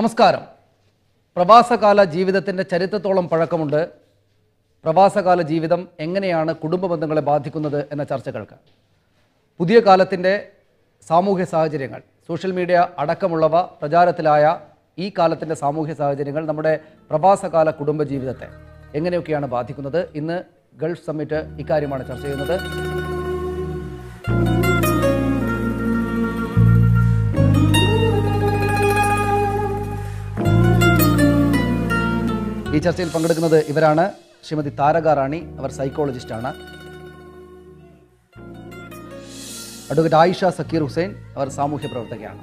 നമസ്കാരം. പ്രവാസകാല ജീവിതത്തിൻ്റെ ചരിത്രത്തോളം പഴക്കമുണ്ട്. പ്രവാസകാല ജീവിതം എങ്ങനെയാണ് കുടുംബ ബന്ധങ്ങളെ ബാധിക്കുന്നത് എന്ന ചർച്ചകൾക്ക്. പുതിയ കാലത്തിൻ്റെ സാമൂഹ്യ സാഹചര്യങ്ങൾ, സോഷ്യൽ മീഡിയ അടക്കമുള്ളവ പ്രചാരത്തിലായ ഈ കാലത്തിൻ്റെ സാമൂഹ്യ സാഹചര്യങ്ങൾ നമ്മുടെ പ്രവാസകാല കുടുംബ ജീവിതത്തെ എങ്ങനെയൊക്കെയാണ് ബാധിക്കുന്നത്? ഇന്ന് ഗൾഫ് സമ്മിറ്റ് ഇക്കാര്യമാണ് ചർച്ച ചെയ്യുന്നത്. ഈ ചർച്ചയിൽ പങ്കെടുക്കുന്നത് ഇവരാണ്. ശ്രീമതി താരക റാണി, അവർ സൈക്കോളജിസ്റ്റാണ്. അഡ്വക്കേറ്റ് ആയിഷ സക്കീർ ഹുസൈൻ, അവർ സാമൂഹ്യ പ്രവർത്തകയാണ്.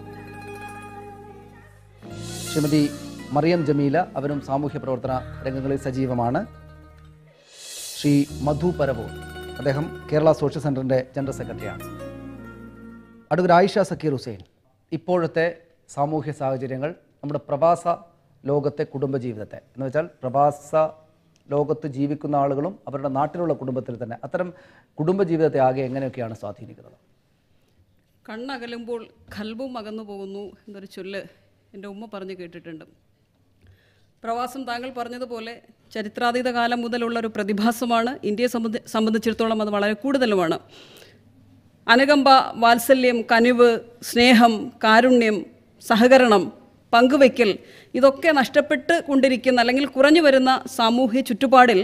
ശ്രീമതി മറിയം ജമീല, അവരും സാമൂഹ്യ പ്രവർത്തന രംഗങ്ങളിൽ സജീവമാണ്. ശ്രീ മധു പരവൂർ, അദ്ദേഹം കേരള സോഷ്യൽ സെൻ്ററിൻ്റെ ജനറൽ സെക്രട്ടറിയാണ്. അഡ്വക്കേറ്റ് ആയിഷ സക്കീർ ഹുസൈൻ, ഇപ്പോഴത്തെ സാമൂഹ്യ സാഹചര്യങ്ങൾ നമ്മുടെ പ്രവാസ ലോകത്തെ കുടുംബജീവിതത്തെ, എന്ന് വെച്ചാൽ പ്രവാസ ലോകത്ത് ജീവിക്കുന്ന ആളുകളും അവരുടെ നാട്ടിലുള്ള കുടുംബത്തിൽ തന്നെ അത്തരം കുടുംബജീവിതത്തെ ആകെ എങ്ങനെയൊക്കെയാണ് സ്വാധീനിക്കുന്നത്? കണ്ണകലുമ്പോൾ ഖൽബും അകന്നു പോകുന്നു എന്നൊരു ചൊല്ല് എൻ്റെ ഉമ്മ പറഞ്ഞു കേട്ടിട്ടുണ്ട്. പ്രവാസം താങ്കൾ പറഞ്ഞതുപോലെ ചരിത്രാതീത കാലം മുതലുള്ള ഒരു പ്രതിഭാസമാണ്. ഇന്ത്യയെ സംബന്ധിച്ചിടത്തോളം അത് വളരെ കൂടുതലുമാണ്. അനുകമ്പ, വാത്സല്യം, കനിവ്, സ്നേഹം, കാരുണ്യം, സഹകരണം, പങ്കുവയ്ക്കൽ, ഇതൊക്കെ നഷ്ടപ്പെട്ട് കൊണ്ടിരിക്കുന്ന അല്ലെങ്കിൽ കുറഞ്ഞു വരുന്ന സാമൂഹ്യ ചുറ്റുപാടിൽ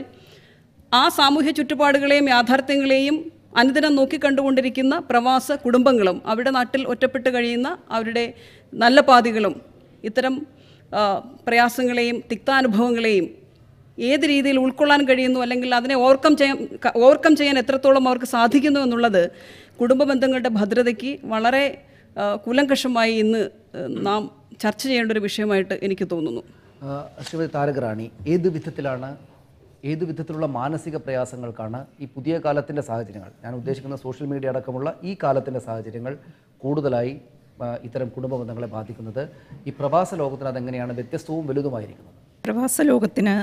ആ സാമൂഹ്യ ചുറ്റുപാടുകളെയും യാഥാർത്ഥ്യങ്ങളെയും അനുദിനം നോക്കിക്കണ്ടുകൊണ്ടിരിക്കുന്ന പ്രവാസ കുടുംബങ്ങളും അവരുടെ നാട്ടിൽ ഒറ്റപ്പെട്ട് കഴിയുന്ന അവരുടെ നല്ല പാതികളും ഇത്തരം പ്രയാസങ്ങളെയും തിക്താനുഭവങ്ങളെയും ഏത് രീതിയിൽ ഉൾക്കൊള്ളാൻ കഴിയുന്നു അല്ലെങ്കിൽ അതിനെ ഓവർകം ചെയ്യാൻ എത്രത്തോളം അവർക്ക് സാധിക്കുന്നു എന്നുള്ളത് കുടുംബ ബന്ധങ്ങളുടെ ഭദ്രതയ്ക്ക് വളരെ കൂലങ്കഷമായി ഇന്ന് നാം ചർച്ച ചെയ്യേണ്ട ഒരു വിഷയമായിട്ട് എനിക്ക് തോന്നുന്നു. ശ്രീമതി താരക റാണി, ഏത് വിധത്തിലുള്ള മാനസിക പ്രയാസങ്ങൾക്കാണ് ഈ പുതിയ കാലത്തിൻ്റെ സാഹചര്യങ്ങൾ, ഞാൻ ഉദ്ദേശിക്കുന്ന സോഷ്യൽ മീഡിയ അടക്കമുള്ള ഈ കാലത്തിൻ്റെ സാഹചര്യങ്ങൾ കൂടുതലായി ഇത്തരം കുടുംബ ബന്ധങ്ങളെ ബാധിക്കുന്നത്? ഈ പ്രവാസ ലോകത്തിന് അതെങ്ങനെയാണ് വ്യത്യസ്തവും വലുതുമായിരിക്കുന്നത്? പ്രവാസ ലോകത്തിന്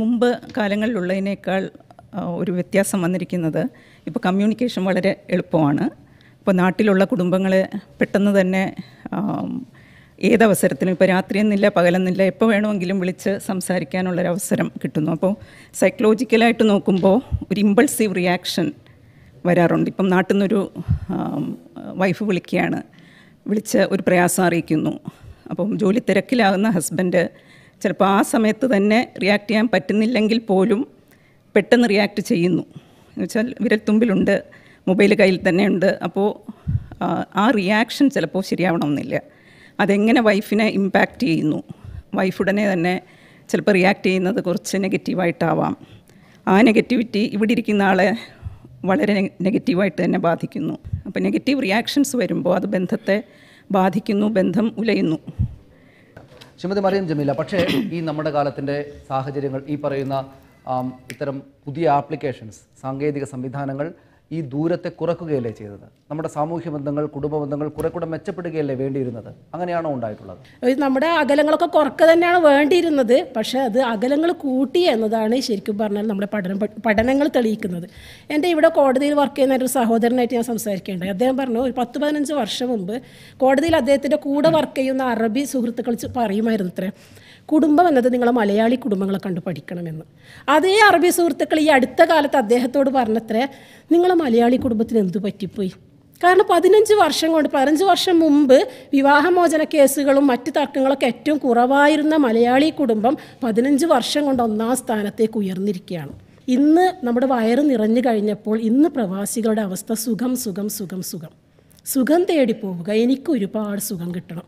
മുമ്പ് കാലങ്ങളിലുള്ളതിനേക്കാൾ ഒരു വ്യത്യാസം വന്നിരിക്കുന്നത് ഇപ്പോൾ കമ്മ്യൂണിക്കേഷൻ വളരെ എളുപ്പമാണ്. ഇപ്പോൾ നാട്ടിലുള്ള കുടുംബങ്ങളെ പെട്ടെന്ന് തന്നെ ഏതവസരത്തിലും, ഇപ്പോൾ രാത്രിയെന്നില്ല പകലെന്നില്ല, എപ്പോൾ വേണമെങ്കിലും വിളിച്ച് സംസാരിക്കാനുള്ളൊരവസരം കിട്ടുന്നു. അപ്പോൾ സൈക്കോളജിക്കലായിട്ട് നോക്കുമ്പോൾ ഒരു ഇമ്പൾസീവ് റിയാക്ഷൻ വരാറുണ്ട്. ഇപ്പം നാട്ടിൽ നിന്നൊരു വൈഫ് വിളിച്ച് ഒരു പ്രയാസം അറിയിക്കുന്നു. അപ്പം ജോലി തിരക്കിലാകുന്ന ഹസ്ബൻഡ് ചിലപ്പോൾ ആ സമയത്ത് തന്നെ റിയാക്ട് ചെയ്യാൻ പറ്റുന്നില്ലെങ്കിൽ പോലും പെട്ടെന്ന് റിയാക്ട് ചെയ്യുന്നു. എന്ന് വെച്ചാൽ വിരൽത്തുമ്പിലുണ്ട്, മൊബൈൽ കയ്യിൽ തന്നെ ഉണ്ട്. അപ്പോൾ ആ റിയാക്ഷൻ ചിലപ്പോൾ ശരിയാവണമെന്നില്ല. അതെങ്ങനെ വൈഫിനെ ഇമ്പാക്റ്റ് ചെയ്യുന്നു, വൈഫ് ഉടനെ തന്നെ ചിലപ്പോൾ റിയാക്ട് ചെയ്യുന്നത് കുറച്ച് നെഗറ്റീവായിട്ടാവാം. ആ നെഗറ്റിവിറ്റി ഇവിടെ ഇരിക്കുന്ന ആളെ വളരെ നെഗറ്റീവായിട്ട് തന്നെ ബാധിക്കുന്നു. അപ്പോൾ നെഗറ്റീവ് റിയാക്ഷൻസ് വരുമ്പോൾ അത് ബന്ധത്തെ ബാധിക്കുന്നു, ബന്ധം ഉലയുന്നു. ശ്രീമതി മറിയം ജമീല, പക്ഷേ ഈ നമ്മുടെ കാലത്തിൻ്റെ സാഹചര്യങ്ങൾ, ഈ പറയുന്ന ഇത്തരം പുതിയ ആപ്ലിക്കേഷൻസ്, സാങ്കേതിക സംവിധാനങ്ങൾ ഈ ദൂരത്തെ കുറക്കുകയല്ലേ ചെയ്തത്? നമ്മുടെ സാമൂഹ്യ ബന്ധങ്ങൾ, കുടുംബ ബന്ധങ്ങൾ കുറെ കൂടെ മെച്ചപ്പെടുകയല്ലേ വേണ്ടിയിരുന്നത്? അങ്ങനെയാണോ ഉണ്ടായിട്ടുള്ളത്? നമ്മുടെ അകലങ്ങളൊക്കെ കുറക്കുക തന്നെയാണ് വേണ്ടിയിരുന്നത്. പക്ഷേ അത് അകലങ്ങൾ കൂട്ടി എന്നതാണ് ശരിക്കും പറഞ്ഞാൽ നമ്മുടെ പഠനങ്ങൾ തെളിയിക്കുന്നത്. എൻ്റെ ഇവിടെ കോടതിയിൽ വർക്ക് ചെയ്യുന്ന ഒരു സഹോദരനായിട്ട് ഞാൻ സംസാരിക്കേണ്ടത്. അദ്ദേഹം പറഞ്ഞു, ഒരു 10-15 വർഷം മുമ്പ് കോടതിയിൽ അദ്ദേഹത്തിൻ്റെ കൂടെ വർക്ക് ചെയ്യുന്ന അറബി സുഹൃത്തുക്കൾ പറയുമായിരുന്നു അത്രേ, കുടുംബം എന്നത് നിങ്ങളെ മലയാളി കുടുംബങ്ങളെ കണ്ട് പഠിക്കണമെന്ന്. അതേ അറബി സുഹൃത്തുക്കൾ ഈ അടുത്ത കാലത്ത് അദ്ദേഹത്തോട് പറഞ്ഞത്രേ, നിങ്ങളെ മലയാളി കുടുംബത്തിന് എന്തു പറ്റിപ്പോയി? കാരണം 15 വർഷം മുമ്പ് വിവാഹമോചന കേസുകളും മറ്റ് തർക്കങ്ങളൊക്കെ ഏറ്റവും കുറവായിരുന്ന മലയാളി കുടുംബം 15 വർഷം കൊണ്ട് 1ാം സ്ഥാനത്തേക്ക് ഉയർന്നിരിക്കുകയാണ്. ഇന്ന് നമ്മുടെ വയറ് നിറഞ്ഞു കഴിഞ്ഞപ്പോൾ ഇന്ന് പ്രവാസികളുടെ അവസ്ഥ സുഖം തേടി പോവുക. എനിക്ക് ഒരുപാട് സുഖം കിട്ടണം.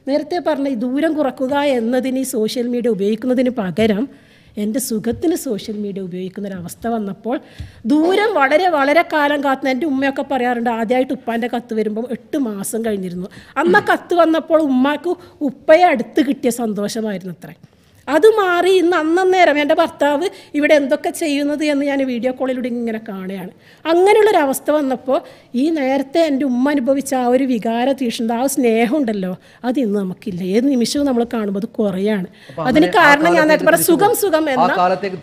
നേരത്തെ പറഞ്ഞ ഈ ദൂരം കുറക്കുക എന്നതിന് ഈ സോഷ്യൽ മീഡിയ ഉപയോഗിക്കുന്നതിന് പകരം എൻ്റെ സുഖത്തിന് സോഷ്യൽ മീഡിയ ഉപയോഗിക്കുന്നൊരവസ്ഥ വന്നപ്പോൾ ദൂരം വളരെ കാലം കാത്തുന്ന, എൻ്റെ ഉമ്മയൊക്കെ പറയാറുണ്ട്, ആദ്യമായിട്ട് ഉപ്പാൻ്റെ കത്ത് വരുമ്പോൾ 8 മാസം കഴിഞ്ഞിരുന്നു. അന്ന് കത്ത് വന്നപ്പോൾ ഉമ്മാക്ക് ഉപ്പയെ അടുത്ത് കിട്ടിയ സന്തോഷമായിരുന്നു അത്രേ. അത് മാറി ഇന്ന് അന്നേരം എൻ്റെ ഭർത്താവ് ഇവിടെ എന്തൊക്കെ ചെയ്യുന്നത് എന്ന് ഞാൻ വീഡിയോ കോളിലൂടെ ഇങ്ങനെ കാണുകയാണ്. അങ്ങനെയുള്ളൊരവസ്ഥ വന്നപ്പോൾ ഈ നേരത്തെ എൻ്റെ ഉമ്മ അനുഭവിച്ച ആ ഒരു വികാര തീഷ്ണത, ആ സ്നേഹം ഉണ്ടല്ലോ, അത് ഇന്ന് നമുക്കില്ല. ഏത് നിമിഷവും നമ്മൾ കാണുമ്പോൾ അത് കുറയാണ്. അതിന് കാരണം ഞാൻ നേരത്തെ പറഞ്ഞ സുഖം എന്ന ആ കാലത്തേക്ക്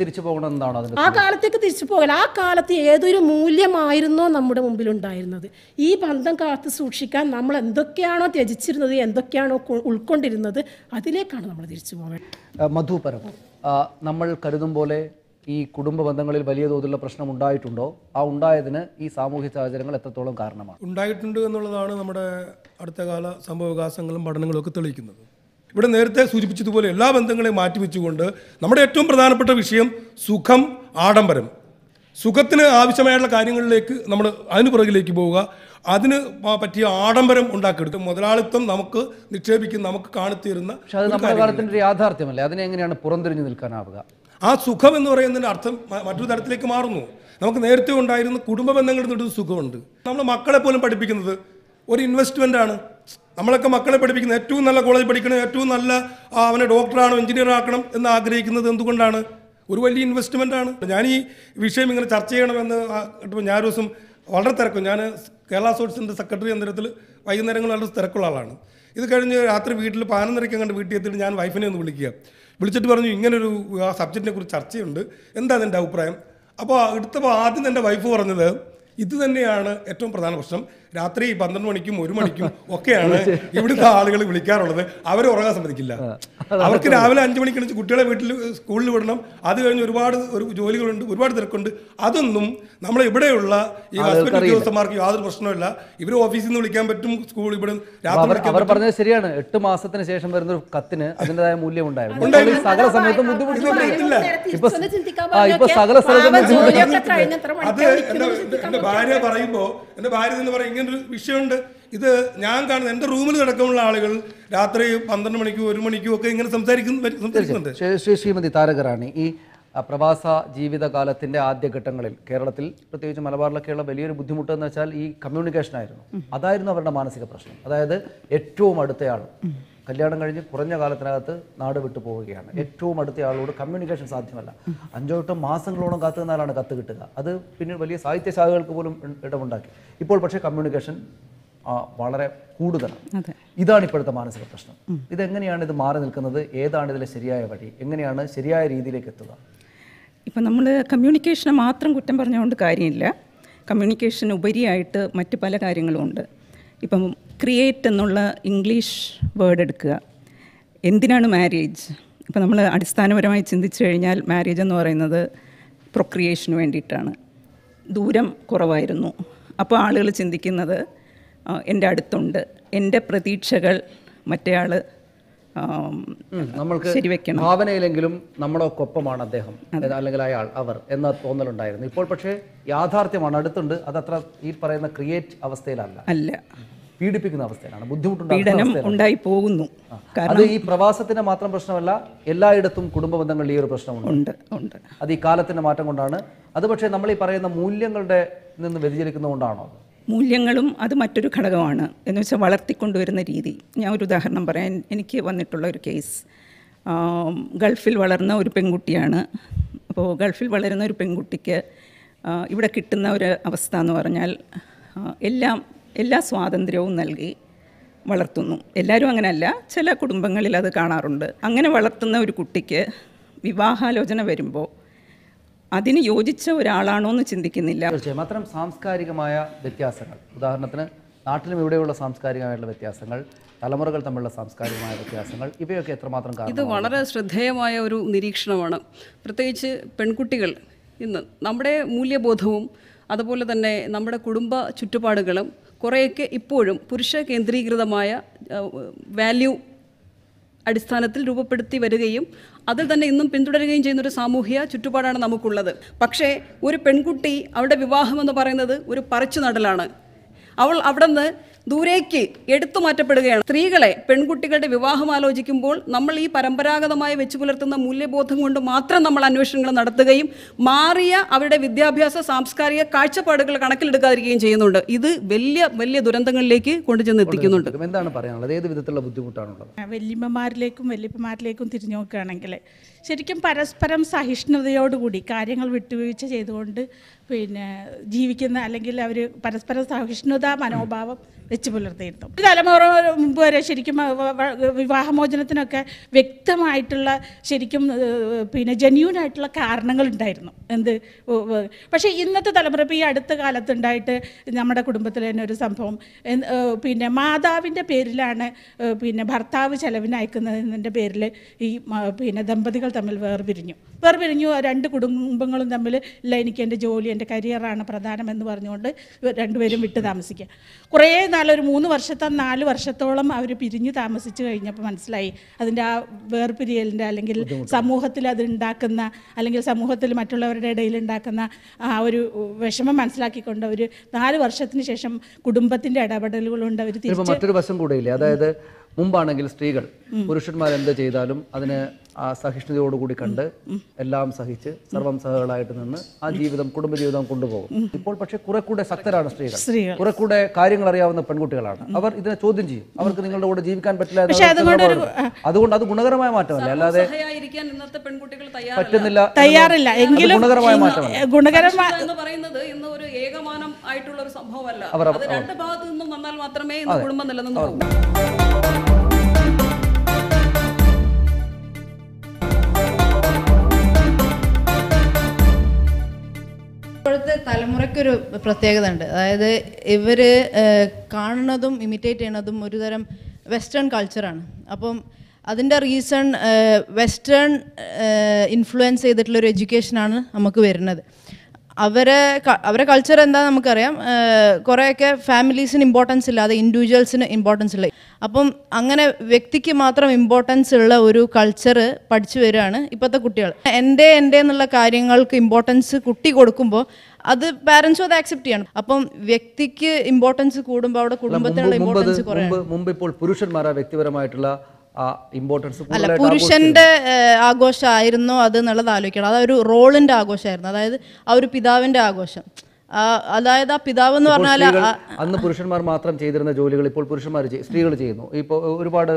തിരിച്ചു പോകല. ആ കാലത്ത് ഏതൊരു മൂല്യമായിരുന്നോ നമ്മുടെ മുമ്പിൽ ഉണ്ടായിരുന്നത്, ഈ ബന്ധം കാത്തു സൂക്ഷിക്കാൻ നമ്മൾ എന്തൊക്കെയാണോ ത്യജിച്ചിരുന്നത്, എന്തൊക്കെയാണോ ഉൾക്കൊണ്ടിരുന്നത്, അതിലേക്കാണ് നമ്മൾ തിരിച്ചു പോകേണ്ടത്. മധു പരവൂർ, നമ്മൾ കരുതും പോലെ ഈ കുടുംബ ബന്ധങ്ങളിൽ വലിയ തോതിലുള്ള പ്രശ്നം ഉണ്ടായിട്ടുണ്ടോ? ആ ഉണ്ടായതിന് ഈ സാമൂഹ്യ സാഹചര്യങ്ങൾ എത്രത്തോളം കാരണമാണ്? ഉണ്ടായിട്ടുണ്ട് എന്നുള്ളതാണ് നമ്മുടെ അടുത്ത കാല സംഭവവികാസങ്ങളും പഠനങ്ങളും ഒക്കെ തെളിയിക്കുന്നത്. ഇവിടെ നേരത്തെ സൂചിപ്പിച്ചതുപോലെ എല്ലാ ബന്ധങ്ങളെയും മാറ്റിവെച്ചുകൊണ്ട് നമ്മുടെ ഏറ്റവും പ്രധാനപ്പെട്ട വിഷയം സുഖം, ആഡംബരം. സുഖത്തിന് ആവശ്യമായുള്ള കാര്യങ്ങളിലേക്ക് നമ്മൾ അതിന് പുറകിലേക്ക് പോവുക, അതിന് പറ്റിയ ആഡംബരം ഉണ്ടാക്കിയെടുക്കുക. മുതലാളിത്തം നമുക്ക് നിക്ഷേപിക്കും, നമുക്ക് കാണിത്തീരുന്ന. പക്ഷെ അത് നമ്മുടെ കാലത്തിൻ്റെ ഒരു യാഥാർത്ഥ്യമല്ലേ? അതിനെ എങ്ങനെയാണ് പുറംതിരിഞ്ഞു നിൽക്കാനാവുക? ആ സുഖം എന്ന് പറയുന്നതിൻ്റെ അർത്ഥം മറ്റൊരു തരത്തിലേക്ക് മാറുന്നു. നമുക്ക് നേരത്തെ ഉണ്ടായിരുന്ന കുടുംബ ബന്ധങ്ങളിൽ നിന്നൊരു സുഖമുണ്ട്. നമ്മൾ മക്കളെ പോലും പഠിപ്പിക്കുന്നത് ഒരു ഇൻവെസ്റ്റ്മെൻ്റ് ആണ്. നമ്മളൊക്കെ മക്കളെ പഠിപ്പിക്കുന്നത് ഏറ്റവും നല്ല കോളേജ് പഠിക്കണം, ഏറ്റവും നല്ല അവനെ ഡോക്ടറാണോ എഞ്ചിനീയർ ആക്കണം എന്ന് ആഗ്രഹിക്കുന്നത് എന്തുകൊണ്ടാണ്? ഒരു വലിയ ഇൻവെസ്റ്റ്മെൻ്റ് ആണ്. ഞാൻ ഈ വിഷയം ഇങ്ങനെ ചർച്ച ചെയ്യണമെന്ന് കേട്ടപ്പോൾ ഞാൻ ഒരു ദിവസം വളരെ തിരക്കും. ഞാൻ കേരള സോഴ്സിൻ്റെ സെക്രട്ടറി എന്ന തരത്തിൽ വൈകുന്നേരങ്ങളിൽ വളരെ തിരക്കുള്ള ആളാണ്. ഇത് കഴിഞ്ഞ് രാത്രി വീട്ടിൽ 11:30 കണ്ട് വീട്ടിൽ എത്തിയിട്ട് ഞാൻ വൈഫിനെ ഒന്ന് വിളിച്ചിട്ട് പറഞ്ഞു, ഇങ്ങനൊരു സബ്ജക്റ്റിനെ കുറിച്ച് ചർച്ചയുണ്ട്, എന്താ എൻ്റെ അഭിപ്രായം? അപ്പോൾ എടുത്തപ്പോൾ ആദ്യം എൻ്റെ വൈഫ് പറഞ്ഞത്, ഇത് തന്നെയാണ് ഏറ്റവും പ്രധാന പ്രശ്നം. രാത്രി 12 മണിക്കും 1 മണിക്കും ഒക്കെയാണ് ഇവിടുത്തെ ആളുകൾ വിളിക്കാറുള്ളത്. അവർ ഉറങ്ങാൻ സമ്മതിക്കില്ല. അവർക്ക് രാവിലെ 5 മണിക്ക് എണീച്ച് കുട്ടികളെ വീട്ടിൽ സ്കൂളിൽ വിടണം. അത് കഴിഞ്ഞ് ഒരുപാട് ജോലികളുണ്ട്, ഒരുപാട് തിരക്കുണ്ട്. അതൊന്നും നമ്മളെ ഇവിടെയുള്ള ഈ ഹസ്ബൻഡ് ഉദ്യോഗസ്ഥന്മാർക്ക് യാതൊരു പ്രശ്നമില്ല. ഇവർ ഓഫീസിൽ നിന്ന് വിളിക്കാൻ പറ്റും, സ്കൂൾ ഇവിടെ അവർ പറഞ്ഞത് ശരിയാണ്. 8 മാസത്തിന് ശേഷം വരുന്ന ഒരു കത്തിന് അതിൻ്റെതായ മൂല്യം ഉണ്ടായിരുന്നു. സകല സമയത്തും ബുദ്ധിമുട്ടില്ല. ഇപ്പൊ സകല സ്ഥലത്തും അത് എൻ്റെ ഭാര്യ പറയുമ്പോൾ എൻ്റെ ഭാര്യ എന്ന് പറയും, ഇങ്ങനൊരു വിഷയമുണ്ട്. ഇത് ഞാൻ കാണുന്നത് എൻ്റെ റൂമിൽ കിടക്കമുള്ള ആളുകൾ രാത്രി 12 മണിക്കും 1 മണിക്കും ഒക്കെ ഇങ്ങനെ സംസാരിക്കുന്നുണ്ട്. ശ്രീമതി താരകറാണി, ഈ പ്രവാസ ജീവിതകാലത്തിൻ്റെ ആദ്യഘട്ടങ്ങളിൽ കേരളത്തിൽ, പ്രത്യേകിച്ച് മലബാറിലൊക്കെയുള്ള വലിയൊരു ബുദ്ധിമുട്ട് എന്ന് വെച്ചാൽ ഈ കമ്മ്യൂണിക്കേഷൻ ആയിരുന്നു. അതായിരുന്നു അവരുടെ മാനസിക പ്രശ്നം. അതായത് ഏറ്റവും അടുത്തയാൾ കല്യാണം കഴിഞ്ഞ് കുറഞ്ഞ കാലത്തിനകത്ത് നാട് വിട്ടു പോവുകയാണ്. ഏറ്റവും അടുത്ത ആളോട് കമ്മ്യൂണിക്കേഷൻ സാധ്യമല്ല. 5-8 മാസങ്ങളോളം കാത്തു നിന്നാലാണ് കത്ത് കിട്ടുക. അത് പിന്നീട് വലിയ സാഹിത്യശാഖകൾക്ക് പോലും ഇടമുണ്ടാക്കി. ഇപ്പോൾ പക്ഷേ കമ്മ്യൂണിക്കേഷൻ വളരെ കൂടുതലാണ്. ഇതാണ് ഇപ്പോഴത്തെ മാനസിക പ്രശ്നം. ഇതെങ്ങനെയാണ് ഇത് മാറി നിൽക്കുന്നത്? ഏതാണ് ഇതിലെ ശരിയായ വഴി? എങ്ങനെയാണ് ശരിയായ രീതിയിലേക്ക് എത്തുക? ഇപ്പം നമ്മൾ കമ്മ്യൂണിക്കേഷനെ മാത്രം കുറ്റം പറഞ്ഞുകൊണ്ട് കാര്യമില്ല. കമ്മ്യൂണിക്കേഷന് ഉപരിയായിട്ട് മറ്റ് പല കാര്യങ്ങളും ഉണ്ട്. ഇപ്പം ക്രിയേറ്റ് എന്നുള്ള ഇംഗ്ലീഷ് വേർഡ് എടുക്കുക. എന്തിനാണ് മാരേജ്? ഇപ്പം നമ്മൾ അടിസ്ഥാനപരമായി ചിന്തിച്ചു കഴിഞ്ഞാൽ മാരേജ് എന്ന് പറയുന്നത് പ്രൊക്രിയേഷന് വേണ്ടിയിട്ടാണ്. ദൂരം കുറവായിരുന്നു. അപ്പോൾ ആളുകൾ ചിന്തിക്കുന്നത് എൻ്റെ അടുത്തുണ്ട്, എൻ്റെ പ്രതീക്ഷകൾ മറ്റേയാൾ നമ്മൾക്ക് ശരിവെക്കണം, ഭാവനയിലെങ്കിലും നമ്മുടെ ഒപ്പമാണ് അദ്ദേഹം അല്ലെങ്കിൽ അയാൾ, അവർ എന്ന തോന്നലുണ്ടായിരുന്നു. ഇപ്പോൾ പക്ഷേ യാഥാർത്ഥ്യമാണ്, അടുത്തുണ്ട്. അതത്ര ഈ പറയുന്ന ക്രിയേറ്റ് അവസ്ഥയിലല്ല, പീഡിപ്പിക്കുന്ന അവസ്ഥയിലാണ്, പീഡനം ഉണ്ടായി പോകുന്നു. അത് ഈ പ്രവാസത്തിന്റെ മാത്രം പ്രശ്നമല്ല, എല്ലായിടത്തും കുടുംബ ബന്ധങ്ങളിൽ ഈ ഒരു പ്രശ്നമുണ്ട്. അത് ഈ കാലത്തിന്റെ മാറ്റം കൊണ്ടാണ്. അത് പക്ഷേ നമ്മൾ ഈ പറയുന്ന മൂല്യങ്ങളുടെ നിന്ന് വ്യതിചലിക്കുന്നതുകൊണ്ടാണോ? മൂല്യങ്ങളും അത് മറ്റൊരു ഘടകമാണ്. എന്ന് വെച്ചാൽ വളർത്തിക്കൊണ്ടുവരുന്ന രീതി. ഞാൻ ഒരു ഉദാഹരണം പറയാം. എനിക്ക് വന്നിട്ടുള്ള ഒരു കേസ്, ഗൾഫിൽ വളർന്ന ഒരു പെൺകുട്ടിയാണ്. അപ്പോൾ ഗൾഫിൽ വളരുന്ന ഒരു പെൺകുട്ടിക്ക് ഇവിടെ കിട്ടുന്ന ഒരു അവസ്ഥ എന്ന് പറഞ്ഞാൽ എല്ലാ സ്വാതന്ത്ര്യവും നൽകി വളർത്തുന്നു. എല്ലാവരും അങ്ങനെയല്ല, ചില കുടുംബങ്ങളിൽ അത് കാണാറുണ്ട്. അങ്ങനെ വളർത്തുന്ന ഒരു കുട്ടിക്ക് വിവാഹാലോചന വരുമ്പോൾ അതിന് യോജിച്ച ഒരാളാണോ എന്ന് ചിന്തിക്കുന്നില്ല. തീർച്ചയായും അത്തരം സാംസ്കാരികമായ വ്യത്യാസങ്ങൾ, ഉദാഹരണത്തിന് നാട്ടിലും ഇവിടെയുള്ള സാംസ്കാരികമായിട്ടുള്ള വ്യത്യാസങ്ങൾ, തലമുറകൾ തമ്മിലുള്ള സാംസ്കാരികമായ വ്യത്യാസങ്ങൾ, ഇവയൊക്കെ എത്രമാത്രം കാരണം? ഇത് വളരെ ശ്രദ്ധേയമായ ഒരു നിരീക്ഷണമാണ്. പ്രത്യേകിച്ച് പെൺകുട്ടികൾ ഇന്ന് നമ്മുടെ മൂല്യബോധവും അതുപോലെ തന്നെ നമ്മുടെ കുടുംബ ചുറ്റുപാടുകളും കുറേയൊക്കെ ഇപ്പോഴും പുരുഷ കേന്ദ്രീകൃതമായ വാല്യൂ അടിസ്ഥാനത്തിൽ രൂപപ്പെടുത്തി വരികയും അതിൽ തന്നെ ഇന്നും പിന്തുടരുകയും ചെയ്യുന്നൊരു സാമൂഹ്യ ചുറ്റുപാടാണ് നമുക്കുള്ളത്. പക്ഷേ ഒരു പെൺകുട്ടി അവളുടെ വിവാഹം എന്ന് പറയുന്നത് ഒരു പറിച്ചു നടലാണ്. അവൾ അവിടെ നിന്ന് ദൂരേക്ക് എടുത്തു മാറ്റപ്പെടുകയാണ്. സ്ത്രീകളെ, പെൺകുട്ടികളുടെ വിവാഹം ആലോചിക്കുമ്പോൾ നമ്മൾ ഈ പരമ്പരാഗതമായി വെച്ചു പുലർത്തുന്ന മൂല്യബോധം കൊണ്ട് മാത്രം നമ്മൾ അന്വേഷണങ്ങൾ നടത്തുകയും മാറിയ അവരുടെ വിദ്യാഭ്യാസ സാംസ്കാരിക കാഴ്ചപ്പാടുകൾ കണക്കിലെടുക്കാതിരിക്കുകയും ചെയ്യുന്നുണ്ട്. ഇത് വലിയ വലിയ ദുരന്തങ്ങളിലേക്ക് കൊണ്ടുചെന്ന് എത്തിക്കുന്നുണ്ട്. എന്താണ് പറയാനുള്ളത്? ഏത് വിധത്തിലുള്ള ബുദ്ധിമുട്ടാണുള്ളത്? വല്യമ്മമാരിലേക്കും വല്യപ്പമാരിലേക്കും തിരിഞ്ഞു നോക്കുകയാണെങ്കിൽ ശരിക്കും പരസ്പരം സഹിഷ്ണുതയോടുകൂടി കാര്യങ്ങൾ വിട്ടുവീഴ്ച ചെയ്തുകൊണ്ട് ജീവിക്കുന്ന, അല്ലെങ്കിൽ അവർ പരസ്പര സഹിഷ്ണുതാ മനോഭാവം വെച്ച് പുലർത്തിയിരുന്നു. ഒരു തലമുറ മുമ്പ് വരെ ശരിക്കും വിവാഹമോചനത്തിനൊക്കെ വ്യക്തമായിട്ടുള്ള ശരിക്കും ജെന്യൂനായിട്ടുള്ള കാരണങ്ങളുണ്ടായിരുന്നു. പക്ഷേ ഇന്നത്തെ തലമുറ ഇപ്പോൾ ഈ അടുത്ത കാലത്തുണ്ടായിട്ട് നമ്മുടെ കുടുംബത്തിൽ തന്നെ ഒരു സംഭവം, മാതാവിൻ്റെ പേരിലാണ് ഭർത്താവ് ചെലവിന് അയക്കുന്നതിൻ്റെ പേരിൽ ഈ ദമ്പതികൾ തമ്മിൽ വേർപിരിഞ്ഞു. രണ്ട് കുടുംബങ്ങളും തമ്മിൽ ഇല്ല, എനിക്ക് എൻ്റെ ജോലി, എൻ്റെ കരിയറാണ് പ്രധാനമെന്ന് പറഞ്ഞുകൊണ്ട് രണ്ടുപേരും വിട്ട് താമസിക്കുക. കുറേ നാളൊരു 3 വർഷത്തെ 4 വർഷത്തോളം അവർ പിരിഞ്ഞു താമസിച്ച് കഴിഞ്ഞപ്പോൾ മനസ്സിലായി അതിൻ്റെ ആ വേർപിരിയലിൻ്റെ, അല്ലെങ്കിൽ സമൂഹത്തിൽ അത് ഉണ്ടാക്കുന്ന, അല്ലെങ്കിൽ സമൂഹത്തിൽ മറ്റുള്ളവരുടെ ഇടയിൽ ഉണ്ടാക്കുന്ന ആ ഒരു വിഷമം മനസ്സിലാക്കിക്കൊണ്ട് അവർ 4 വർഷത്തിന് ശേഷം കുടുംബത്തിൻ്റെ ഇടപെടലുകളുണ്ട് അവർ തിരിച്ച്. മറ്റൊരു വശം കൂടെ ഇല്ലേ, അതായത് മുമ്പാണെങ്കിൽ സ്ത്രീകൾ പുരുഷന്മാർ എന്ത് ചെയ്താലും അതിന് ആ സഹിഷ്ണുതയോടുകൂടി കണ്ട് എല്ലാം സഹിച്ച് സർവം സഹകളായിട്ട് നിന്ന് ആ ജീവിതം, കുടുംബജീവിതം കൊണ്ടുപോകും. ഇപ്പോൾ പക്ഷേ കുറെ കൂടെ ശക്തരാണ് സ്ത്രീകൾ, കുറെ കൂടെ കാര്യങ്ങൾ അറിയാവുന്ന പെൺകുട്ടികളാണ്. അവർ ഇതിനെ ചോദ്യം ചെയ്യും. അവർക്ക് നിങ്ങളുടെ കൂടെ ജീവിക്കാൻ പറ്റില്ല, അതുകൊണ്ട് അത് ഗുണകരമായ മാറ്റമല്ല, അല്ലാതെ പറ്റുന്നില്ല, തയ്യാറില്ല എങ്കിലും ഗുണകരമായ മാറ്റമല്ല. എന്ന് പറയുന്നത് ഇന്ന് ഒരു ഏകമാനം ആയിട്ടുള്ള ഒരു സംഭവമല്ല. അത് രണ്ട് ഭാഗത്തു നിന്നും വന്നാൽ മാത്രമേ കുടുംബം നിലനിന്നു പോകും. ഇപ്പോഴത്തെ തലമുറയ്ക്കൊരു പ്രത്യേകത ഉണ്ട്. അതായത് ഇവർ കാണുന്നതും ഇമിറ്റേറ്റ് ചെയ്യുന്നതും ഒരുതരം വെസ്റ്റേൺ കൾച്ചറാണ്. അപ്പം അതിൻ്റെ റീസൺ വെസ്റ്റേൺ ഇൻഫ്ലുവൻസ് ചെയ്തിട്ടുള്ളൊരു എഡ്യൂക്കേഷനാണ് നമുക്ക് വരുന്നത്. അവരെ കൾച്ചർ എന്താ നമുക്കറിയാം. കുറേയൊക്കെ ഫാമിലീസിന് ഇമ്പോർട്ടൻസ് ഇല്ലാതെ ഇൻഡിവിജ്വൽസിന് ഇമ്പോർട്ടൻസ് ഉള്ള, അപ്പം അങ്ങനെ വ്യക്തിക്ക് മാത്രം ഇമ്പോർട്ടൻസ് ഉള്ള ഒരു കൾച്ചർ പഠിച്ചു വരികയാണ് ഇപ്പോഴത്തെ കുട്ടികൾ. എൻ്റെ എന്നുള്ള കാര്യങ്ങൾക്ക് ഇമ്പോർട്ടൻസ് കുട്ടി കൊടുക്കുമ്പോൾ അത് പാരൻസും അത് ആക്സെപ്റ്റ് ചെയ്യണം. അപ്പം വ്യക്തിക്ക് ഇമ്പോർട്ടൻസ് കൂടുമ്പോൾ അവിടെ കുടുംബത്തിനുള്ള ഇമ്പോർട്ടൻസ് കുറേ. മുമ്പ് ഇപ്പോൾ പുരുഷന്മാരാ വ്യക്തിപരമായിട്ടുള്ള അല്ല, പുരുഷന്റെ ആഘോഷമായിരുന്നോ അത് എന്നുള്ളത് ആലോചിക്കണം. അതൊരു റോളിന്റെ ആഘോഷമായിരുന്നു. അതായത് ആ ഒരു പിതാവിന്റെ ആഘോഷം. അതായത് ആ പിതാവ് എന്ന് പറഞ്ഞാൽ അന്ന് പുരുഷന്മാർ മാത്രം ചെയ്തിരുന്ന ജോലികൾ ഇപ്പോൾ സ്ത്രീകൾ ചെയ്യുന്നു. ഇപ്പോൾ ഒരുപാട്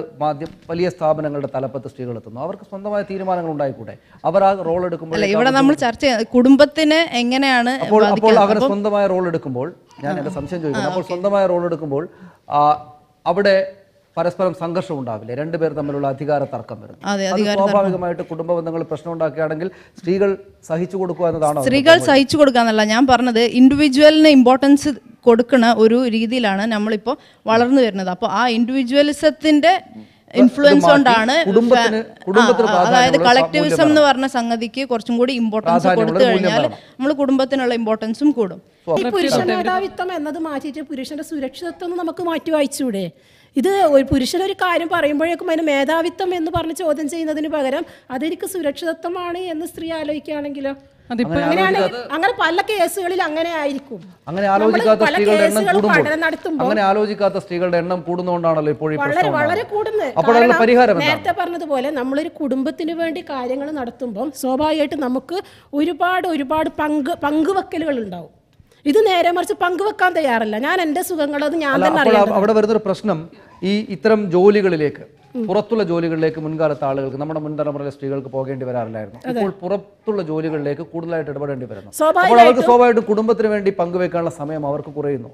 വലിയ സ്ഥാപനങ്ങളുടെ തലപ്പത്ത് സ്ത്രീകൾ എത്തുന്നു. അവർക്ക് സ്വന്തമായ തീരുമാനങ്ങൾ ഉണ്ടായിക്കൂടെ? അവർ ആ റോൾ എടുക്കുമ്പോൾ ഇവിടെ നമ്മൾ ചർച്ച ചെയ്യുന്നത് കുടുംബത്തിന് എങ്ങനെയാണ്. അപ്പോൾ അവർ സ്വന്തമായ റോൾ എടുക്കുമ്പോൾ, ഞാൻ എൻ്റെ സംശയം ചോദിക്കുന്നു, അപ്പോൾ സ്വന്തമായ റോൾ എടുക്കുമ്പോൾ അവിടെ പരസ്പരം സംഘർഷം ഉണ്ടാവില്ലേ? രണ്ടുപേർ തമ്മിലുള്ള അധികാര തർക്കം വരുന്നു. സ്വാഭാവികമായിട്ട് കുടുംബ ബന്ധങ്ങൾ പ്രശ്നം ഉണ്ടാക്കുകയാണെങ്കിൽ സ്ത്രീകൾ സഹിച്ചു കൊടുക്കുക എന്നതാണോ? സ്ത്രീകൾ സഹിച്ചു കൊടുക്കുക എന്നല്ല ഞാൻ പറഞ്ഞത്. ഇൻഡിവിജ്വലിന് ഇമ്പോർട്ടൻസ് കൊടുക്കുന്ന ഒരു രീതിയിലാണ് നമ്മളിപ്പോൾ വളർന്നു വരുന്നത്. അപ്പോൾ ആ ഇൻഡിവിജ്വലിസത്തിന്റെ ഇൻഫ്ലുവൻസ് കൊണ്ടാണ്, അതായത് കളക്ടിവിസം എന്ന് പറഞ്ഞ സംഗതിക്ക് കുറച്ചും കൂടി ഇമ്പോർട്ടൻസ് കൊടുത്തു കഴിഞ്ഞാൽ നമ്മൾ കുടുംബത്തിനുള്ള ഇമ്പോർട്ടൻസും കൂടും. ഈ പുരുഷ മേധാവിത്വം എന്നത് മാറ്റിയിട്ട് പുരുഷന്റെ സുരക്ഷിതത്വം നമുക്ക് മാറ്റി വായിച്ചൂടെ? ഇത് ഒരു പുരുഷനൊരു കാര്യം പറയുമ്പോഴേക്കും അതിന് മേധാവിത്വം എന്ന് പറഞ്ഞ് ചോദ്യം ചെയ്യുന്നതിന് പകരം അതെനിക്ക് സുരക്ഷിതത്വമാണ് എന്ന് സ്ത്രീ ആലോചിക്കുകയാണെങ്കിലോ? അങ്ങനെ പല കേസുകളിൽ അങ്ങനെ ആയിരിക്കും. അങ്ങനെ ആലോചിക്കാത്ത സ്ത്രീകളുടെ എണ്ണം കൂടുന്നതുകൊണ്ടാണല്ലോ ഇപ്പോൾ വളരെ കൂടുന്നത്. നേരത്തെ പറഞ്ഞതുപോലെ നമ്മളൊരു കുടുംബത്തിന് വേണ്ടി കാര്യങ്ങൾ നടത്തുമ്പോൾ സ്വാഭാവികമായിട്ട് നമുക്ക് ഒരുപാട് പങ്കുവെക്കലുകൾ ഉണ്ടാവും. ഇത് നേരെ മറിച്ച് പങ്കുവെക്കാൻ തയ്യാറല്ല. ഞാൻ എൻ്റെ സുഖങ്ങളത് ഞാൻ തന്നെ അറിയാം. അവിടെ വരുന്നൊരു പ്രശ്നം, ഇത്തരം ജോലികളിലേക്ക്, പുറത്തുള്ള ജോലികളിലേക്ക് മുൻകാലത്ത് ആളുകൾക്ക്, നമ്മുടെ മുൻ തലമുറയിലെ സ്ത്രീകൾക്ക് പോകേണ്ടി വരാറില്ലായിരുന്നു. ഇപ്പോൾ പുറത്തുള്ള ജോലികളിലേക്ക് കൂടുതലായിട്ട് ഇടപെടേണ്ടി വരുന്നു. അപ്പോൾ അവർക്ക് സ്വാഭാവികമായിട്ടും കുടുംബത്തിന് വേണ്ടി പങ്കുവെക്കാനുള്ള സമയം അവർക്ക് കുറയുന്നു.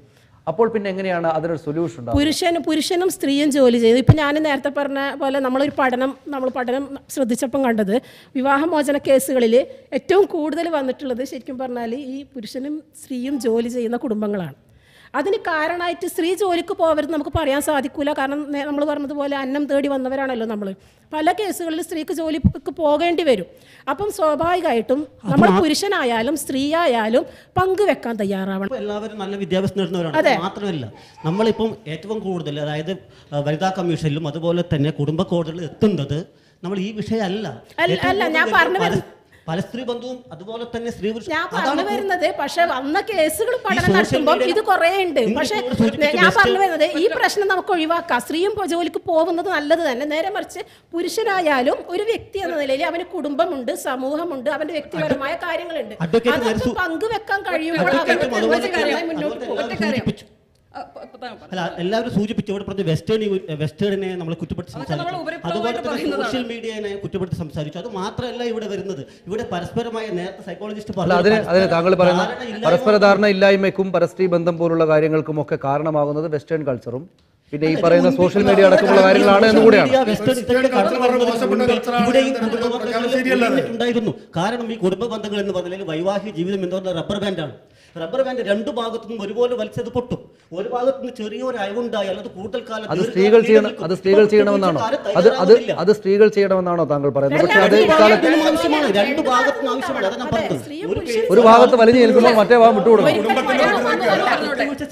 അപ്പോൾ പിന്നെ എങ്ങനെയാണ് അതിനൊരു സൊല്യൂഷൻ? പുരുഷനും സ്ത്രീയും ജോലി ചെയ്തു. ഇപ്പം ഞാൻ നേരത്തെ പറഞ്ഞ പോലെ നമ്മൾ പഠനം ശ്രദ്ധിച്ചപ്പം കണ്ടത് വിവാഹമോചന കേസുകളിൽ ഏറ്റവും കൂടുതൽ വന്നിട്ടുള്ളത് ശരിക്കും പറഞ്ഞാൽ ഈ പുരുഷനും സ്ത്രീയും ജോലി ചെയ്യുന്ന കുടുംബങ്ങളാണ്. അതിന് കാരണമായിട്ട് സ്ത്രീ ജോലിക്ക് പോകരുത് നമുക്ക് പറയാൻ സാധിക്കില്ല. കാരണം നമ്മൾ പറഞ്ഞതുപോലെ അന്നം തേടി വന്നവരാണല്ലോ നമ്മൾ. പല കേസുകളിൽ സ്ത്രീക്ക് ജോലിക്ക് പോകേണ്ടി വരും. അപ്പം സ്വാഭാവികമായിട്ടും നമ്മൾ പുരുഷനായാലും സ്ത്രീ ആയാലും പങ്കുവെക്കാൻ തയ്യാറാവണം. എല്ലാവരും നല്ല വിദ്യാഭ്യാസം നേടുന്നവരാണ്. മാത്രമല്ല നമ്മളിപ്പം ഏറ്റവും കൂടുതൽ, അതായത് വനിതാ കമ്മീഷനിലും അതുപോലെ തന്നെ കുടുംബ കോടതികളിൽ എത്തുന്നത് നമ്മൾ ഈ വിഷയമല്ല. ഞാൻ പറഞ്ഞു പരസ്ത്രീ ബന്ധവും അതുപോലെ തന്നെ സ്ത്രീ പുരുഷ ഞാൻ പറഞ്ഞു വരുന്നത് പക്ഷെ വന്ന കേസുകൾ പഠനം നടത്തുമ്പോൾ ഇത് കുറേ ഉണ്ട്. പക്ഷെ ഞാൻ പറഞ്ഞു വരുന്നത് ഈ പ്രശ്നം നമുക്ക് ഒഴിവാക്കാം. സ്ത്രീയും ജോലിക്ക് പോകുന്നത് നല്ലത് തന്നെ. നേരെ മറിച്ച് പുരുഷനായാലും ഒരു വ്യക്തി എന്ന നിലയിൽ അവന് കുടുംബമുണ്ട്, സമൂഹമുണ്ട്, അവന്റെ വ്യക്തിപരമായ കാര്യങ്ങളുണ്ട്. അതൊക്കെ പങ്കുവെക്കാൻ കഴിയുമ്പോൾ മുന്നോട്ട് പോകും. അല്ല, എല്ലാവരും സൂചിപ്പിച്ചു ഇവിടെ പറഞ്ഞ വെസ്റ്റേണിനെ നമ്മൾ കുറ്റപ്പെടുത്തി സംസാരിച്ചു, അതുപോലെ തന്നെ സോഷ്യൽ മീഡിയനെ കുറ്റപ്പെടുത്തി സംസാരിച്ചു. അത് മാത്രമല്ല ഇവിടെ വരുന്നത്, ഇവിടെ പരസ്പരമായ നേരത്തെ സൈക്കോളജിസ്റ്റ് അതിന് താങ്കൾ പറയുന്ന പരസ്പര ധാരണ ഇല്ലായ്മയ്ക്കും പരസ്ത്രീ ബന്ധം പോലുള്ള കാര്യങ്ങൾക്കും ഒക്കെ കാരണമാകുന്നത് വെസ്റ്റേൺ കൾച്ചറും പിന്നെ ഈ പറയുന്ന സോഷ്യൽ മീഡിയ അടക്കമുള്ള കാര്യങ്ങളാണ് എന്നുകൂടിയാണ്. ഉണ്ടായിരുന്നു. കാരണം ഈ കുടുംബ ബന്ധങ്ങൾ എന്ന് പറഞ്ഞാൽ വൈവാഹിക ജീവിതം എന്ന് പറഞ്ഞാൽ റബ്ബർ ബാൻഡാണ്. റബ്ബർ ബാൻഡ് രണ്ട് ഭാഗത്തു നിന്നും ഒരുപോലെ വലിച്ചത് പൊട്ടും. ഒരു ഭാഗത്ത് നിന്ന് ചെറിയൊരു അയവുണ്ടായാൽ അത് കൂടുതൽ കാലം അത് സ്ത്രീകൾ ചെയ്യണമെന്നാണോ അത് സ്ത്രീകൾ ചെയ്യണമെന്നാണോ താങ്കൾ പറയുന്നത്? പക്ഷേ അത് ആവശ്യമാണ്, രണ്ട് ഭാഗത്തും ആവശ്യമാണ്. അതാണ് ഞാൻ പറഞ്ഞത്. ഒരു ഭാഗത്ത് വലിഞ്ഞു നിൽക്കുമ്പോൾ മറ്റേ ഭാഗം വിട്ടുകൊടുക്കണം.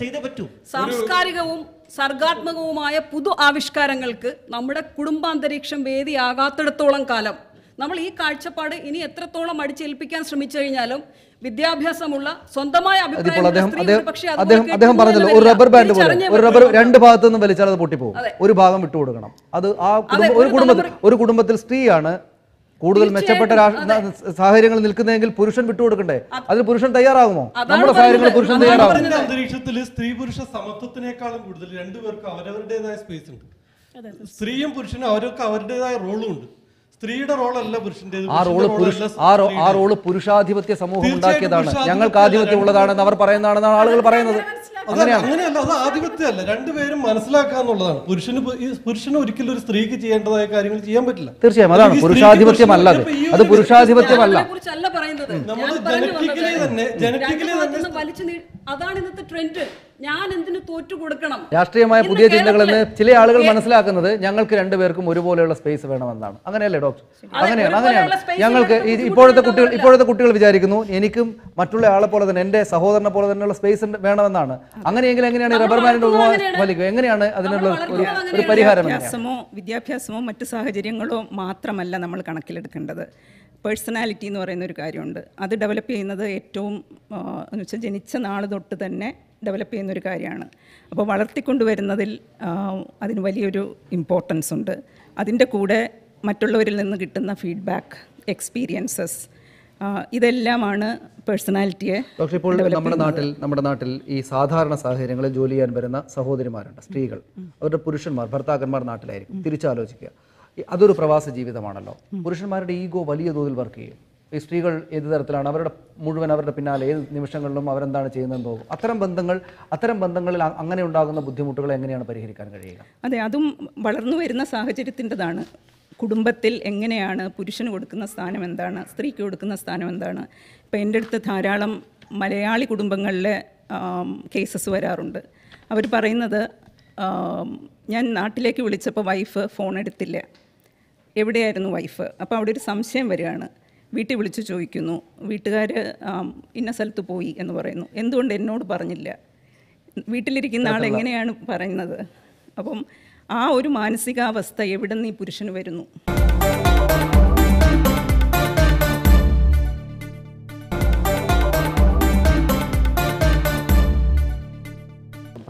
ചെയ്തേ പറ്റൂ. സാംസ്കാരികവും സർഗാത്മകവുമായ പുതു ആവിഷ്കാരങ്ങൾക്ക് നമ്മുടെ കുടുംബാന്തരീക്ഷം വേദിയാകാത്തിടത്തോളം കാലം നമ്മൾ ഈ കാഴ്ചപ്പാട് ഇനി എത്രത്തോളം അടിച്ചേൽപ്പിക്കാൻ ശ്രമിച്ചു കഴിഞ്ഞാലും വിദ്യാഭ്യാസമുള്ള സ്വന്തമായ അദ്ദേഹം പറഞ്ഞല്ലോ ഒരു റബ്ബർ ബാൻഡ് പോലെ ഒരു റബ്ബർ രണ്ട് ഭാഗത്തു നിന്നും വലിച്ചാൽ അത് പൊട്ടിപ്പോകും. ഒരു ഭാഗം വിട്ടുകൊടുക്കണം. അത് ആ ഒരു കുടുംബത്തിൽ സ്ത്രീയാണ് കൂടുതൽ മെച്ചപ്പെട്ട സാഹചര്യങ്ങൾ നിൽക്കുന്നതെങ്കിൽ പുരുഷൻ വിട്ടുകൊടുക്കണ്ടേ? അതിൽ പുരുഷൻ തയ്യാറാകുമോ? നമ്മുടെ സാഹചര്യങ്ങൾ പുരുഷൻ തയ്യാറാകും. അന്തരീക്ഷത്തിൽ സ്ത്രീ പുരുഷ സമത്വത്തിനേക്കാളും കൂടുതൽ രണ്ടുപേർക്ക് അവരവരുടേതായ സ്പേസ് ഉണ്ട്. സ്ത്രീയും പുരുഷനും അവർക്ക് അവരുടേതായ റോളും ഉണ്ട്. സ്ത്രീയുടെ റോളല്ല പുരുഷന്റെ. ആ റോള് പുരുഷാധിപത്യ സമൂഹം ഉണ്ടാക്കിയതാണ്, ഞങ്ങൾക്ക് ആധിപത്യം ഉള്ളതാണെന്ന് അവർ പറയുന്നതാണെന്നാണ് ആളുകൾ പറയുന്നത്. അങ്ങനെയല്ല, അത് ആധിപത്യമല്ല. രണ്ടുപേരും മനസ്സിലാക്കാന്നുള്ളതാണ്. പുരുഷന് ഒരിക്കലും ഒരു സ്ത്രീക്ക് ചെയ്യേണ്ടതായ കാര്യങ്ങൾ ചെയ്യാൻ പറ്റില്ല. തീർച്ചയായും അതാണ് പുരുഷാധിപത്യമല്ല. അത് പുരുഷാധിപത്യമല്ല. അതാണ് ഇന്നത്തെ ട്രെൻഡ്. ഞാൻ എന്തിനു തോറ്റു കൊടുക്കണം? രാഷ്ട്രീയമായ പുതിയ ചിന്തകളെന്ന് ചില ആളുകൾ മനസ്സിലാക്കുന്നത് ഞങ്ങൾക്ക് രണ്ടുപേർക്കും ഒരുപോലെയുള്ള സ്പേസ് വേണമെന്നാണ്. അങ്ങനെയല്ലേ ഡോക്ടർ? അങ്ങനെയാണ്. ഞങ്ങൾക്ക് ഇപ്പോഴത്തെ കുട്ടികൾ വിചാരിക്കുന്നു എനിക്കും മറ്റുള്ള ആളെ പോലെ തന്നെ എൻ്റെ സഹോദരനെ പോലെ തന്നെയുള്ള സ്പേസ് വേണമെന്നാണ്. അങ്ങനെയെങ്കിൽ എങ്ങനെയാണ് റബ്ബർ ബാൻഡ് വലിക്കുക? എങ്ങനെയാണ് അതിനുള്ള ഒരു പരിഹാരം? വിദ്യാഭ്യാസമോ മറ്റു സാഹചര്യങ്ങളോ മാത്രമല്ല നമ്മൾ കണക്കിലെടുക്കേണ്ടത്. പേഴ്സണാലിറ്റി എന്ന് പറയുന്ന ഒരു കാര്യമുണ്ട്. അത് ഡെവലപ്പ് ചെയ്യുന്നത് ഏറ്റവും എന്ന് വെച്ചാൽ ജനിച്ച നാൾ തൊട്ട് തന്നെ ഡെവലപ്പ് ചെയ്യുന്നൊരു കാര്യമാണ്. അപ്പോൾ വളർത്തിക്കൊണ്ടുവരുന്നതിൽ അതിന് വലിയൊരു ഇമ്പോർട്ടൻസ് ഉണ്ട്. അതിൻ്റെ കൂടെ മറ്റുള്ളവരിൽ നിന്ന് കിട്ടുന്ന ഫീഡ്ബാക്ക്, എക്സ്പീരിയൻസസ്, ഇതെല്ലാമാണ് പേഴ്സണാലിറ്റിയെ. പക്ഷേ ഇപ്പോൾ നമ്മുടെ നാട്ടിൽ ഈ സാധാരണ സാഹചര്യങ്ങളിൽ ജോലി ചെയ്യാൻ വരുന്ന സഹോദരിമാരുണ്ട്, സ്ത്രീകൾ. അവരുടെ പുരുഷന്മാർ, ഭർത്താക്കന്മാർ നാട്ടിലായിരിക്കും. തിരിച്ചാലോചിക്കുക, അതൊരു പ്രവാസ ജീവിതമാണല്ലോ. പുരുഷന്മാരുടെ ഈഗോ വലിയ തോതിൽ വർക്ക് ചെയ്യും. ഈ സ്ത്രീകൾ ഏത് തരത്തിലാണ് അവരുടെ പിന്നാലെ ഏത് നിമിഷങ്ങളിലും അവരെന്താണ് ചെയ്യുന്നതെന്ന് തോന്നും. അത്തരം ബന്ധങ്ങളിൽ അങ്ങനെ ഉണ്ടാകുന്ന ബുദ്ധിമുട്ടുകൾ എങ്ങനെയാണ് പരിഹരിക്കാൻ കഴിയുക? അതെ, അതും വളർന്നു വരുന്ന സാഹചര്യത്തിൻ്റെതാണ്. കുടുംബത്തിൽ എങ്ങനെയാണ് പുരുഷന് കൊടുക്കുന്ന സ്ഥാനം എന്താണ്, സ്ത്രീക്ക് കൊടുക്കുന്ന സ്ഥാനം എന്താണ്. ഇപ്പോൾ എൻ്റെ അടുത്ത് ധാരാളം മലയാളി കുടുംബങ്ങളിലെ കേസസ് വരാറുണ്ട്. അവർ പറയുന്നത്, ഞാൻ നാട്ടിലേക്ക് വിളിച്ചപ്പോൾ വൈഫ് ഫോൺ എടുത്തില്ല. എവിടെയായിരുന്നു വൈഫ്? അപ്പോൾ അവിടെ ഒരു സംശയം വരികയാണ്. വീട്ടിൽ വിളിച്ച് ചോദിക്കുന്നു, വീട്ടുകാർ ഇന്ന സ്ഥലത്ത് പോയി എന്ന് പറയുന്നു. എന്തുകൊണ്ട് എന്നോട് പറഞ്ഞില്ല? വീട്ടിലിരിക്കുന്ന ആൾ എങ്ങനെയാണ് പറയുന്നത്? അപ്പം ആ ഒരു മാനസികാവസ്ഥ എവിടെ നിന്ന് ഈ പുരുഷന് വരുന്നു?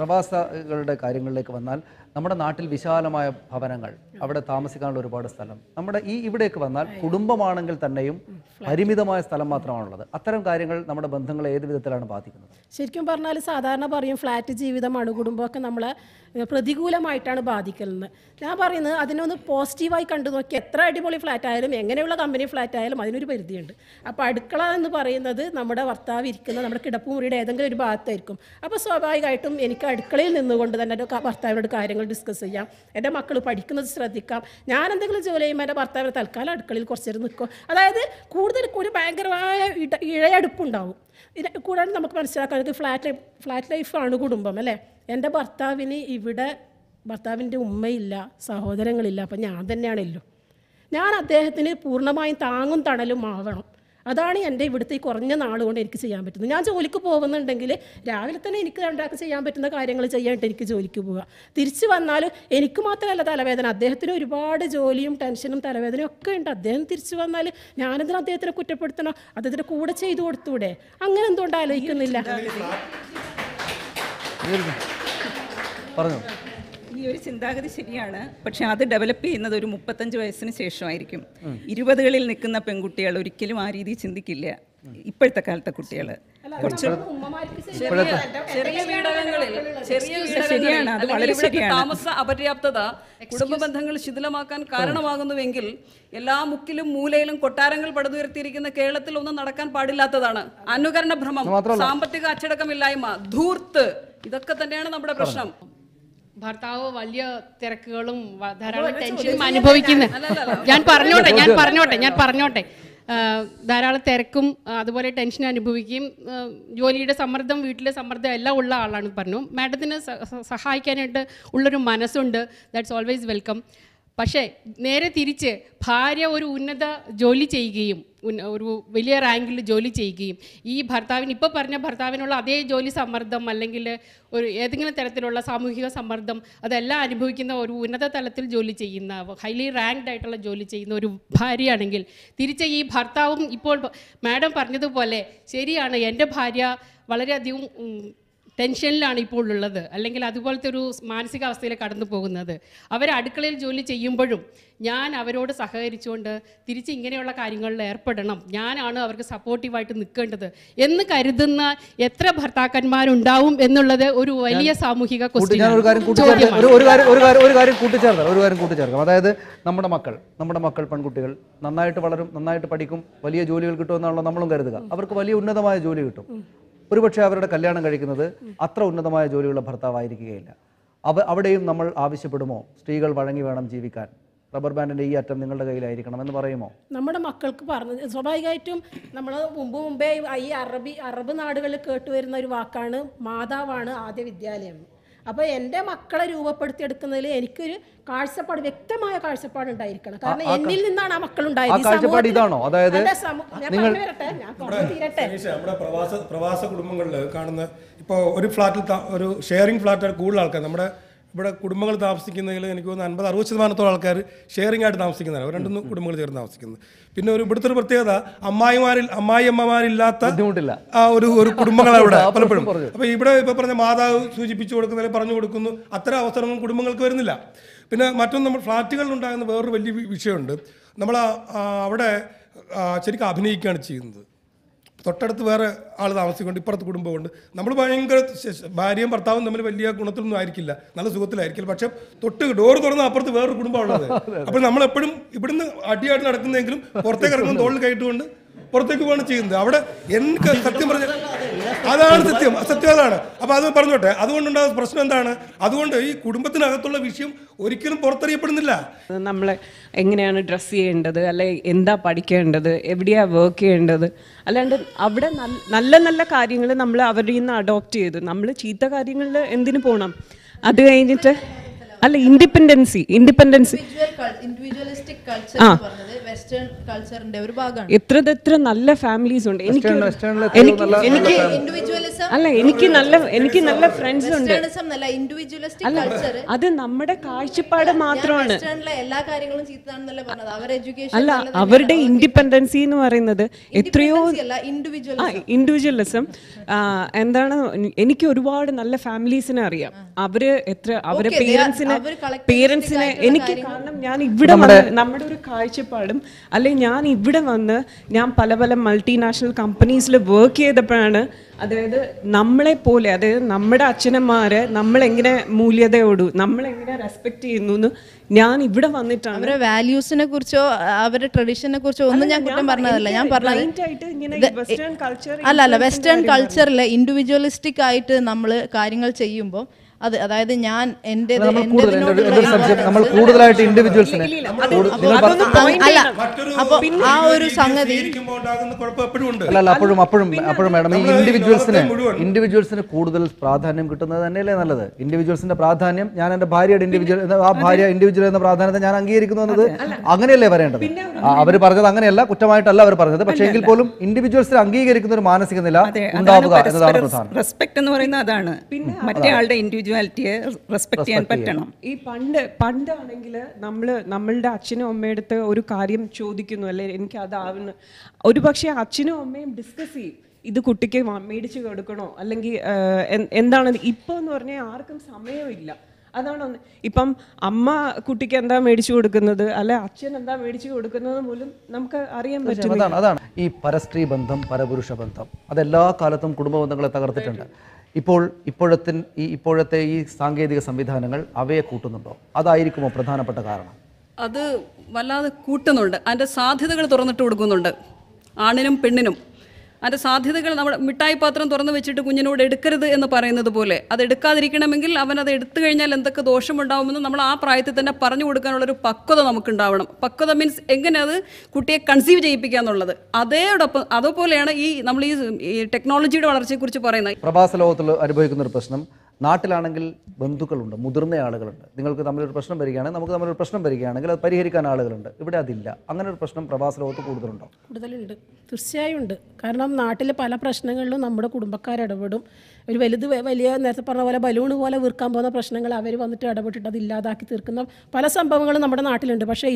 പ്രവാസികളുടെ കാര്യങ്ങളിലേക്ക് വന്നാൽ നമ്മുടെ നാട്ടിൽ വിശാലമായ ഭവനങ്ങൾ, അവിടെ താമസിക്കാനുള്ള ഒരുപാട് സ്ഥലം. ഇവിടേക്ക് വന്നാൽ കുടുംബമാണെങ്കിൽ തന്നെയും പരിമിതമായ സ്ഥലം മാത്രമാണുള്ളത്. അത്തരം കാര്യങ്ങൾ നമ്മുടെ ബന്ധങ്ങളെ ഏത് വിധത്തിലാണ് ബാധിക്കുന്നത്? ശരിക്കും പറഞ്ഞാൽ സാധാരണ പറയും ഫ്ലാറ്റ് ജീവിതമാണ്, കുടുംബമൊക്കെ നമ്മളെ പ്രതികൂലമായിട്ടാണ് ബാധിക്കുന്നത്. ഞാൻ പറയുന്നത് അതിനൊന്ന് പോസിറ്റീവായി കണ്ടു നോക്കി. എത്ര അടിപൊളി ഫ്ലാറ്റ് ആയാലും എങ്ങനെയുള്ള കമ്പനി ഫ്ലാറ്റ് ആയാലും അതിനൊരു പരിധിയുണ്ട്. അപ്പോൾ അടുക്കള എന്ന് പറയുന്നത് നമ്മുടെ ഭർത്താവ് ഇരിക്കുന്ന നമ്മുടെ കിടപ്പുമുറിയുടെ ഏതെങ്കിലും ഒരു ഭാഗത്തായിരിക്കും. അപ്പോൾ സ്വാഭാവികമായിട്ടും എനിക്ക് അടുക്കളയിൽ നിന്നുകൊണ്ട് തന്നെ എൻ്റെ ഭർത്താവിനോട് കാര്യങ്ങൾ ഡിസ്കസ് ചെയ്യാം, എൻ്റെ മക്കൾ പഠിക്കുന്നത് ശ്രദ്ധിക്കാം. ഞാൻ എന്തെങ്കിലും ജോലി ചെയ്യുമ്പോൾ എൻ്റെ ഭർത്താവിന് തൽക്കാലം അടുക്കളയിൽ കുറച്ച് നേരം നിൽക്കും. അതായത് കൂടുതൽ ഒരു ഭയങ്കരമായ ഇഴയടുപ്പുണ്ടാവും. കൂടാതെ നമുക്ക് മനസ്സിലാക്കാൻ ഫ്ലാറ്റ് ലൈഫാണ് കുടുംബം അല്ലേ. എൻ്റെ ഭർത്താവിന് ഇവിടെ ഭർത്താവിൻ്റെ ഉമ്മയില്ല, സഹോദരങ്ങളില്ല. അപ്പം ഞാൻ തന്നെയാണല്ലോ. ഞാൻ അദ്ദേഹത്തിന് പൂർണ്ണമായും താങ്ങും തണലും ആവണം. അതാണ് എൻ്റെ ഇവിടുത്തെ ഈ കുറഞ്ഞ നാളുകൊണ്ട് എനിക്ക് ചെയ്യാൻ പറ്റുന്നത്. ഞാൻ ജോലിക്ക് പോകുന്നുണ്ടെങ്കിൽ രാവിലെ തന്നെ എനിക്ക് രണ്ടാൾക്ക് ചെയ്യാൻ പറ്റുന്ന കാര്യങ്ങൾ ചെയ്യാനായിട്ട് എനിക്ക് ജോലിക്ക് പോവുക. തിരിച്ച് വന്നാലും എനിക്ക് മാത്രമല്ല തലവേദന, അദ്ദേഹത്തിന് ഒരുപാട് ജോലിയും ടെൻഷനും തലവേദനയും ഒക്കെ ഉണ്ട്. അദ്ദേഹം തിരിച്ച് വന്നാൽ ഞാനെന്തിനും അദ്ദേഹത്തിനെ കുറ്റപ്പെടുത്തണോ? അദ്ദേഹത്തിൻ്റെ കൂടെ ചെയ്തു കൊടുത്തൂടെ? അങ്ങനെ എന്തുകൊണ്ട് ആലോചിക്കുന്നില്ല? പറഞ്ഞു. ഈ ഒരു ചിന്താഗതി ശരിയാണ്, പക്ഷെ അത് ഡെവലപ്പ് ചെയ്യുന്നത് ഒരു 35 വയസ്സിന് ശേഷമായിരിക്കും. 20കളിൽ നിൽക്കുന്ന പെൺകുട്ടികൾ ഒരിക്കലും ആ രീതി ചിന്തിക്കില്ല. ഇപ്പോഴത്തെ കാലത്തെ കുട്ടികൾ കുറച്ച് ചെറിയ വീടകങ്ങളിൽ താമസ അപര്യാപ്തത കുടുംബ ബന്ധങ്ങൾ ശിഥിലമാക്കാൻ കാരണമാകുന്നുവെങ്കിൽ എല്ലാ മുക്കിലും മൂലയിലും കൊട്ടാരങ്ങൾ പടുതുയർത്തിയിരിക്കുന്ന കേരളത്തിൽ ഒന്നും നടക്കാൻ പാടില്ലാത്തതാണ്. അനുകരണ ഭ്രമം, സാമ്പത്തിക അച്ചടക്കമില്ലായ്മ, ധൂർത്ത്, ഇതൊക്കെ തന്നെയാണ് നമ്മുടെ പ്രശ്നം. ഭർത്താവ് വലിയ തിരക്കുകളും ധാരാളം ടെൻഷനും അനുഭവിക്കുന്നു. ഞാൻ പറഞ്ഞോട്ടെ ധാരാളം തിരക്കും അതുപോലെ ടെൻഷൻ അനുഭവിക്കുകയും ജോലിയുടെ സമ്മർദ്ദം, വീട്ടിലെ സമ്മർദ്ദം എല്ലാം ഉള്ള ആളാണ് പറഞ്ഞു. മാഡത്തിന് സഹായിക്കാനായിട്ട് ഉള്ളൊരു മനസ്സുണ്ട്, ദാറ്റ്സ് ഓൾവേസ് വെൽക്കം. പക്ഷേ നേരെ തിരിച്ച് ഭാര്യ ഒരു ഉന്നത ജോലി ചെയ്യുകയും ഒരു വലിയ റാങ്കിൽ ജോലി ചെയ്യുകയും ഈ ഭർത്താവിന് ഇപ്പോൾ പറഞ്ഞ ഭർത്താവിനുള്ള അതേ ജോലി സമ്മർദ്ദം അല്ലെങ്കിൽ ഒരു ഏതെങ്കിലും തരത്തിലുള്ള സാമൂഹിക സമ്മർദ്ദം അതെല്ലാം അനുഭവിക്കുന്ന ഒരു ഉന്നത തലത്തിൽ ജോലി ചെയ്യുന്ന ഹൈലി റാങ്ക്ഡ് ആയിട്ടുള്ള ജോലി ചെയ്യുന്ന ഒരു ഭാര്യയാണെങ്കിൽ തിരിച്ച് ഈ ഭർത്താവും ഇപ്പോൾ മാഡം പറഞ്ഞതുപോലെ ശരിയാണ്, എൻ്റെ ഭാര്യ വളരെയധികം ടെൻഷനിലാണ് ഇപ്പോൾ ഉള്ളത്, അല്ലെങ്കിൽ അതുപോലത്തെ ഒരു മാനസികാവസ്ഥയിൽ കടന്നു പോകുന്നത്. അവർ അടുക്കളയിൽ ജോലി ചെയ്യുമ്പോഴും ഞാൻ അവരോട് സഹകരിച്ചുകൊണ്ട് തിരിച്ച് ഇങ്ങനെയുള്ള കാര്യങ്ങളിൽ ഏർപ്പെടണം, ഞാനാണ് അവർക്ക് സപ്പോർട്ടീവായിട്ട് നിൽക്കേണ്ടത് എന്ന് കരുതുന്ന എത്ര ഭർത്താക്കന്മാരുണ്ടാവും എന്നുള്ളത് ഒരു വലിയ സാമൂഹിക ഒരു കാര്യം കൂട്ടിച്ചേർക്കാം. അതായത് നമ്മുടെ മക്കൾ പെൺകുട്ടികൾ നന്നായിട്ട് വളരും, നന്നായിട്ട് പഠിക്കും, വലിയ ജോലികൾ കിട്ടുമെന്നാണല്ലോ നമ്മളും കരുതുക. അവർക്ക് വലിയ ഉന്നതമായ ജോലി കിട്ടും. ഒരുപക്ഷെ അവരുടെ കല്യാണം കഴിക്കുന്നത് അത്ര ഉന്നതമായ ജോലിയുള്ള ഭർത്താവായിരിക്കുകയില്ല. അവിടെയും നമ്മൾ ആവശ്യപ്പെടുമോ സ്ത്രീകൾ വഴങ്ങി വേണം ജീവിക്കാൻ, റബ്ബർ ബാൻഡിൻ്റെ ഈ അറ്റം നിങ്ങളുടെ കയ്യിലായിരിക്കണം എന്ന് പറയുമോ? നമ്മുടെ മക്കൾക്ക് പറഞ്ഞത് സ്വാഭാവികമായിട്ടും നമ്മൾ മുമ്പേ ഈ അറബ് നാടുകളിൽ കേട്ടുവരുന്ന ഒരു വാക്കാണ് മാതാവാണ് ആദ്യ വിദ്യാലയം. അപ്പോൾ എൻ്റെ മക്കളെ രൂപപ്പെടുത്തിയെടുക്കുന്നതിൽ എനിക്കൊരു കാഴ്ചപ്പാട്, വ്യക്തമായ കാഴ്ചപ്പാട് ഉണ്ടായിരിക്കണം. കാരണം എന്നിൽ നിന്നാണ് ആ മക്കളുണ്ടായത്. നമ്മുടെ പ്രവാസ കുടുംബങ്ങളിൽ കാണുന്ന ഇപ്പോൾ ഒരു ഫ്ലാറ്റിൽ ഒരു ഷെയറിംഗ് ഫ്ലാറ്റ് കൂടുതൽ ആൾക്കാർ നമ്മുടെ ഇവിടെ കുടുംബങ്ങൾ താമസിക്കുന്നതിൽ എനിക്ക് തോന്നുന്നു 50-60% ആൾക്കാർ ഷെയറിംഗ് ആയിട്ട് താമസിക്കുന്നതാണ്, 2 കുടുംബങ്ങൾ ചേർന്ന് താമസിക്കുന്നത്. പിന്നെ ഇവിടുത്തെ ഒരു പ്രത്യേകത അമ്മായിയമ്മമാരില്ലാത്ത ആ ഒരു കുടുംബങ്ങളാണ് ഇവിടെ പലപ്പോഴും. അപ്പോൾ ഇവിടെ ഇപ്പോൾ പറഞ്ഞ മാതാവ് സൂചിപ്പിച്ചു കൊടുക്കുന്നതിൽ പറഞ്ഞു കൊടുക്കുന്നു, അത്തരം അവസരങ്ങളും കുടുംബങ്ങൾക്ക് വരുന്നില്ല. പിന്നെ മറ്റൊന്ന്, നമ്മൾ ഫ്ലാറ്റുകളിൽ ഉണ്ടാകുന്ന വേറൊരു വലിയ വിഷയമുണ്ട്. നമ്മൾ അവിടെ ശരിക്കും അഭിനയിക്കുകയാണ് ചെയ്യുന്നത്. തൊട്ടടുത്ത് വേറെ ആൾ താമസിക്കൊണ്ട് ഇപ്പുറത്ത് കുടുംബമുണ്ട്. നമ്മൾ ഭയങ്കര ഭാര്യയും ഭർത്താവും തമ്മിൽ വലിയ ഗുണത്തിലൊന്നും ആയിരിക്കില്ല, നല്ല സുഖത്തിലായിരിക്കില്ല. പക്ഷെ ഡോറ് തുറന്ന് അപ്പുറത്ത് വേറൊരു കുടുംബമുള്ളത്. അപ്പോൾ നമ്മളെപ്പോഴും ഇവിടുന്ന് അടിയായിട്ട് നടക്കുന്നതെങ്കിലും പുറത്തേക്ക് ഇറങ്ങുമ്പോൾ തോളിൽ കയറ്റുകൊണ്ട് പുറത്തേക്ക് പോവാണ് ചെയ്യുന്നത്. അവിടെ എനിക്ക് സത്യം പറഞ്ഞ അതാണ് സത്യം അതാണ്. അപ്പോൾ അത് പറഞ്ഞോട്ടെ, അതുകൊണ്ടുണ്ടാകുന്ന പ്രശ്നം എന്താണ്? അതുകൊണ്ട് ഈ കുടുംബത്തിനകത്തുള്ള വിഷയം ഒരിക്കലും പുറത്തറിയപ്പെടുന്നില്ല. നമ്മൾ എങ്ങനെയാണ് ഡ്രസ്സ് ചെയ്യേണ്ടത്, അല്ലെ എന്താ പഠിക്കേണ്ടത്, എവിടെയാണ് വർക്ക് ചെയ്യേണ്ടത്, അല്ലാണ്ട് അവിടെ നല്ല നല്ല കാര്യങ്ങൾ നമ്മൾ അവരിൽ നിന്ന് അഡോപ്റ്റ് ചെയ്തു. നമ്മൾ ചീത്ത കാര്യങ്ങളിൽ എന്തിനു പോകണം? അത് കഴിഞ്ഞിട്ട് അല്ല ഇൻഡിപെൻഡൻസി എത്ര നല്ല ഫാമിലീസ് ഉണ്ട്. എനിക്ക് നല്ല ഫ്രണ്ട്സ് ഉണ്ട്. അല്ല, അത് നമ്മുടെ കാഴ്ചപ്പാട് മാത്രമാണ്. അല്ല, അവരുടെ ഇൻഡിപെൻഡൻസി എന്ന് പറയുന്നത് എത്രയോ ഇൻഡിവിജ്വലിസം എന്താണ്. എനിക്ക് ഒരുപാട് നല്ല ഫാമിലീസിനെ അറിയാം. അവരെ പേരൻസിനെ എനിക്ക്, കാരണം ഞാൻ ഇവിടെ നമ്മുടെ ഒരു കാഴ്ചപ്പാടും അല്ലെങ്കിൽ ഞാൻ ഇവിടെ വന്ന് ഞാൻ പല മൾട്ടിനാഷണൽ കമ്പനീസിൽ വർക്ക് ചെയ്തപ്പോഴാണ്, അതായത് നമ്മളെ പോലെ, അതായത് നമ്മുടെ അച്ഛനമ്മമാരെ നമ്മളെങ്ങനെ മൂല്യതയോടു നമ്മളെങ്ങനെ റെസ്പെക്ട് ചെയ്യുന്നു എന്ന് ഞാൻ ഇവിടെ വന്നിട്ടാണ്. അവരുടെ വാല്യൂസിനെ കുറിച്ചോ അവരുടെ ട്രഡീഷനെ കുറിച്ചോ ഒന്നും ഞാൻ കുറ്റം പറഞ്ഞതല്ല. ഞാൻ പറഞ്ഞത് വെസ്റ്റേൺ കൾച്ചറിൽ ഇൻഡിവിജ്വലിസ്റ്റിക് ആയിട്ട് നമ്മൾ കാര്യങ്ങൾ ചെയ്യുമ്പോൾ അതായത് ഞാൻ എൻ്റെ നമ്മൾ കൂടുതലായിട്ട് ഇൻഡിവിജ്വൽസിനെ അല്ല അപ്പോൾ ആ ഒരു സംഗതി അല്ല അപ്പോഴും മാഡം ഈ ഇൻഡിവിജ്വൽസിന് കൂടുതൽ പ്രാധാന്യം കിട്ടുന്നത് തന്നെയല്ലേ നല്ലത്. ഇൻഡിവിജ്വൽസിന്റെ പ്രാധാന്യം, ഞാൻ എൻ്റെ ഭാര്യയുടെ ഇൻഡിവിജ്വൽ എന്ന പ്രാധാന്യത്തെ ഞാൻ അംഗീകരിക്കുന്നു എന്നത് അങ്ങനെയല്ലേ പറയേണ്ടത്. അവർ പറഞ്ഞത് അങ്ങനെയല്ല, കുറ്റമായിട്ടല്ല അവർ പറഞ്ഞത്. പക്ഷേ എങ്കിൽ പോലും ഇൻഡിവിജ്വൽസിനെ അംഗീകരിക്കുന്ന ഒരു മാനസിക നില ഉണ്ടാവുക എന്നതാണ് പ്രധാനം. റെസ്പെക്ട് എന്ന് പറയുന്നത് അതാണ്, മറ്റേ ആളുടെ ഇൻഡിവിജ്വാലിറ്റിയെ റെസ്പെക്ട് ചെയ്യാൻ പറ്റണം. ഈ പണ്ടാണെങ്കിൽ നമ്മളുടെ അച്ഛനും അമ്മയടുത്ത് ഒരു കാര്യം ചോദിക്കുന്നു, അല്ലെ എനിക്ക് അതാവുന്നു, ഒരു പക്ഷേ അച്ഛനും അമ്മയും ഡിസ്കസ് ചെയ്യും ഇത് കുട്ടിക്ക് മേടിച്ചു കൊടുക്കണോ അല്ലെങ്കിൽ എന്താണ്. ഇപ്പോൾ എന്ന് പറഞ്ഞാൽ ആർക്കും സമയമില്ല. അതാണ് ഇപ്പം അമ്മ കുട്ടിക്ക് എന്താ മേടിച്ചു കൊടുക്കുന്നത്, അല്ലെ അച്ഛൻ എന്താ മേടിച്ചു കൊടുക്കുന്നത് പോലും നമുക്ക് അറിയാൻ പറ്റും. അതാണ് ഈ പരസ്ത്രീ ബന്ധം, പരപുരുഷ ബന്ധം, അതെല്ലാ കാലത്തും കുടുംബ ബന്ധങ്ങളെ തകർത്തിട്ടുണ്ട്. ഇപ്പോഴത്തെ ഈ സാങ്കേതിക സംവിധാനങ്ങൾ അവയെ കൂട്ടുന്നുണ്ടോ? അതായിരിക്കുമോ പ്രധാനപ്പെട്ട കാരണം? അത് വല്ലാതെ കൂട്ടുന്നുണ്ട്. അതിൻ്റെ സാധ്യതകൾ തുറന്നിട്ട് കൊടുക്കുന്നുണ്ട് ആണിനും പെണ്ണിനും. അതിൻ്റെ സാധ്യതകൾ നമ്മുടെ മിഠായി പാത്രം തുറന്നു വെച്ചിട്ട് കുഞ്ഞിനോട് എടുക്കരുത് എന്ന് പറയുന്നത് പോലെ അത് എടുക്കാതിരിക്കണമെങ്കിൽ അവൻ അത് എടുത്തു കഴിഞ്ഞാൽ എന്തൊക്കെ ദോഷമുണ്ടാകുമെന്ന് നമ്മൾ ആ പ്രായത്തിൽ തന്നെ പറഞ്ഞു കൊടുക്കാനുള്ളൊരു പക്വത നമുക്കുണ്ടാവണം. പക്വത മീൻസ് എങ്ങനെ അത് കുട്ടിയെ കൺസീവ് ചെയ്യിപ്പിക്കുക എന്നുള്ളത്. അതോടൊപ്പം അതുപോലെയാണ് നമ്മൾ ഈ ടെക്നോളജിയുടെ വളർച്ചയെക്കുറിച്ച് പറയുന്നത്. പ്രവാസ ലോകത്തിൽ അനുഭവിക്കുന്ന ഒരു പ്രശ്നം, നാട്ടിലാണെങ്കിൽ ബന്ധുക്കളുണ്ട്, മുതിർന്ന ആളുകളുണ്ട്. നിങ്ങൾക്ക് തമ്മിലൊരു പ്രശ്നം വരികയാണെങ്കിൽ, നമുക്ക് തമ്മിലൊരു പ്രശ്നം വരികയാണെങ്കിൽ അത് പരിഹരിക്കാൻ ആളുകളുണ്ട്. ഇവിടെ അതില്ല. അങ്ങനെ ഒരു പ്രശ്നം പ്രവാസ ലോകത്ത് കൂടുതലുണ്ടോ? കൂടുതലുണ്ട്, തീർച്ചയായും ഉണ്ട്. കാരണം നാട്ടിൽ പല പ്രശ്നങ്ങളിലും നമ്മുടെ കുടുംബക്കാരിടപെടും. ഒരു വലിയ നേരത്തെ പറഞ്ഞ പോലെ ബലൂണ് പോലെ വീർക്കാൻ പോകുന്ന പ്രശ്നങ്ങൾ അവർ വന്നിട്ട് ഇടപെട്ടിട്ട് അത് ഇല്ലാതാക്കി തീർക്കുന്ന പല സംഭവങ്ങളും നമ്മുടെ നാട്ടിലുണ്ട്. പക്ഷേ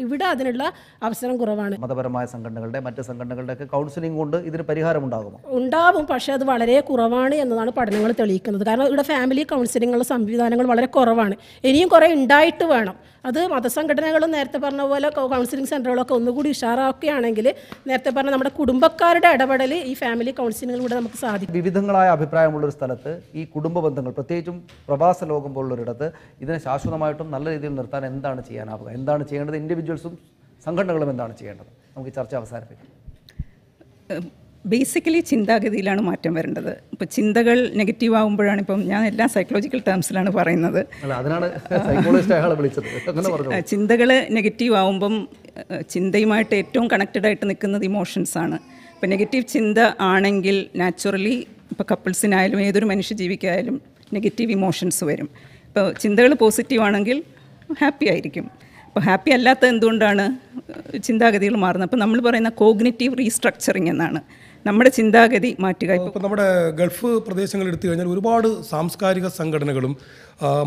ഇവിടെ അതിനുള്ള അവസരം കുറവാണ്. മതപരമായ സംഘടനകളുടെ മറ്റ് സംഘടനകളുടെ ഒക്കെ കൗൺസിലിംഗ് കൊണ്ട് ഇതിന് പരിഹാരം ഉണ്ടാകുമോ? ഉണ്ടാവും, പക്ഷേ അത് വളരെ കുറവാണ് എന്നതാണ് പഠനങ്ങൾ തെളിയിക്കുന്നത്. കാരണം ഇവിടെ ഫാമിലി കൗൺസിലിങ്ങുള്ള സംവിധാനങ്ങൾ വളരെ കുറവാണ്. ഇനിയും കുറേ ഉണ്ടായിട്ട് വേണം. അത് മതസംഘടനകളും നേരത്തെ പറഞ്ഞ പോലെ കൗൺസിലിംഗ് സെൻ്ററുകളൊക്കെ ഒന്നുകൂടി ഉഷാറാക്കുകയാണെങ്കിൽ നേരത്തെ പറഞ്ഞ നമ്മുടെ കുടുംബക്കാരുടെ ഇടപെടൽ ഈ ഫാമിലി കൗൺസിലിങ്ങിലൂടെ നമുക്ക് സാധിക്കും. വിവിധങ്ങളായ അഭിപ്രായമുള്ളൊരു സ്ഥലത്ത് ഈ കുടുംബ ബന്ധങ്ങൾ, പ്രത്യേകിച്ചും പ്രവാസ ലോകം പോലുള്ളൊരിടത്ത് ഇതിനെ ശാശ്വതമായിട്ടും നല്ല രീതിയിൽ നിർത്താൻ എന്താണ് ചെയ്യാനാവുക? എന്താണ് ചെയ്യേണ്ടത്? ഇൻഡിവിജ്വൽസും സംഘടനകളും എന്താണ് ചെയ്യേണ്ടത്? നമുക്ക് ഈ ചർച്ച അവസാനിപ്പിക്കാം. ബേസിക്കലി ചിന്താഗതിയിലാണ് മാറ്റം വരേണ്ടത്. ഇപ്പോൾ ചിന്തകൾ നെഗറ്റീവ് ആകുമ്പോഴാണ്, ഇപ്പം ഞാൻ എല്ലാ സൈക്കോളജിക്കൽ ടേംസിലാണ് പറയുന്നത്, ചിന്തകൾ നെഗറ്റീവ് ആകുമ്പം ചിന്തയുമായിട്ട് ഏറ്റവും കണക്റ്റഡ് ആയിട്ട് നിൽക്കുന്നത് ഇമോഷൻസാണ്. ഇപ്പോൾ നെഗറ്റീവ് ചിന്ത ആണെങ്കിൽ നാച്ചുറലി ഇപ്പോൾ കപ്പിൾസിനായാലും ഏതൊരു മനുഷ്യ ജീവിക്കായാലും നെഗറ്റീവ് ഇമോഷൻസ് വരും. ഇപ്പോൾ ചിന്തകൾ പോസിറ്റീവ് ആണെങ്കിൽ ഹാപ്പി ആയിരിക്കും. അപ്പോൾ ഹാപ്പി അല്ലാത്ത എന്തുകൊണ്ടാണ് ചിന്താഗതികൾ മാറുന്നത്? അപ്പോൾ നമ്മൾ പറയുന്ന കോഗ്നിറ്റീവ് റീസ്ട്രക്ചറിങ് എന്നാണ്, നമ്മുടെ ചിന്താഗതി മാറ്റുക. ഇപ്പോൾ നമ്മുടെ ഗൾഫ് പ്രദേശങ്ങൾ എടുത്തു കഴിഞ്ഞാൽ ഒരുപാട് സാംസ്കാരിക സംഘടനകളും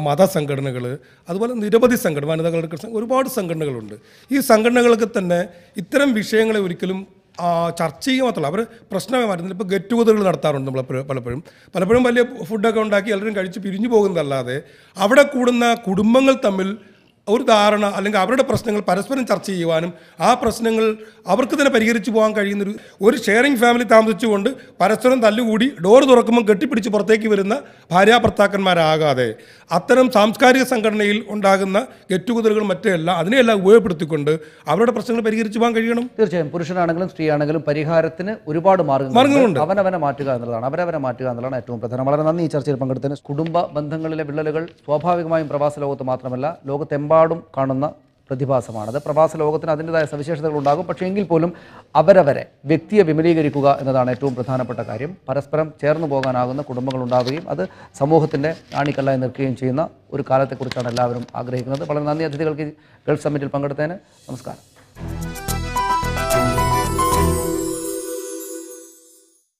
മതസംഘടനകൾ, അതുപോലെ നിരവധി വനിതകളുടെ ഒരുപാട് സംഘടനകളുണ്ട്. ഈ സംഘടനകൾക്ക് തന്നെ ഇത്തരം വിഷയങ്ങളെ ഒരിക്കലും ചർച്ച ചെയ്യുക മാത്രമല്ല, അവർ പ്രശ്നമേ മാറ്റുന്നില്ല. ഇപ്പോൾ ഗെറ്റ് ടുഗദറുകൾ നടത്താറുണ്ട് നമ്മൾ പലപ്പോഴും വലിയ ഫുഡൊക്കെ ഉണ്ടാക്കി എല്ലാവരും കഴിച്ച് പിരിഞ്ഞു പോകുന്നതല്ലാതെ അവിടെ കൂടുന്ന കുടുംബങ്ങൾ തമ്മിൽ ഒരു ധാരണ അല്ലെങ്കിൽ അവരുടെ പ്രശ്നങ്ങൾ പരസ്പരം ചർച്ച ചെയ്യുവാനും ആ പ്രശ്നങ്ങൾ അവർക്ക് തന്നെ പരിഹരിച്ചു പോകാൻ കഴിയുന്നൊരു ഒരു ഷെയറിംഗ് ഫാമിലി താമസിച്ചുകൊണ്ട് പരസ്പരം തല്ലുകൂടി ഡോർ തുറക്കുമ്പോൾ കെട്ടിപ്പിടിച്ച് പുറത്തേക്ക് വരുന്ന ഭാര്യാഭർത്താക്കന്മാരാകാതെ അത്തരം സാംസ്കാരിക സംഘടനയിൽ ഉണ്ടാകുന്ന ഗെറ്റ് ടുഗദറുകൾ മറ്റെല്ലാം അതിനെയെല്ലാം ഉപയോഗപ്പെടുത്തിക്കൊണ്ട് അവരുടെ പ്രശ്നങ്ങൾ പരിഹരിച്ചു പോകാൻ കഴിയണം. തീർച്ചയായും പുരുഷനാണെങ്കിലും സ്ത്രീയാണെങ്കിലും പരിഹാരത്തിന് ഒരുപാട് മാർഗങ്ങളുണ്ട്. അവരവരെ മാറ്റുക എന്നുള്ളതാണ് ഏറ്റവും പ്രധാനം. വളരെ നന്ദി ഈ ചർച്ചയിൽ പങ്കെടുത്തതിന്. കുടുംബ ബന്ധങ്ങളിലെ വിള്ളലുകൾ സ്വാഭാവികമായും പ്രവാസ ലോകത്ത് മാത്രമല്ല ലോകത്തെമ്പാടും കാണുന്ന പ്രതിഭാസമാണത്. പ്രവാസ ലോകത്തിന് അതിൻ്റെതായ സവിശേഷതകൾ ഉണ്ടാകും. പക്ഷേ എങ്കിൽ പോലും അവരവരെ വ്യക്തിയെ വിമലീകരിക്കുക എന്നതാണ് ഏറ്റവും പ്രധാനപ്പെട്ട കാര്യം. പരസ്പരം ചേർന്നു പോകാനാകുന്ന കുടുംബങ്ങൾ ഉണ്ടാവുകയും അത് സമൂഹത്തിൻ്റെ ആണിക്കല്ലായി നിൽക്കുകയും ചെയ്യുന്ന ഒരു കാലത്തെക്കുറിച്ചാണ് എല്ലാവരും ആഗ്രഹിക്കുന്നത്. വളരെ നന്ദി അതിഥികൾക്ക് ഗൾഫ് സമ്മിറ്റിൽ പങ്കെടുത്തതിന്. നമസ്കാരം.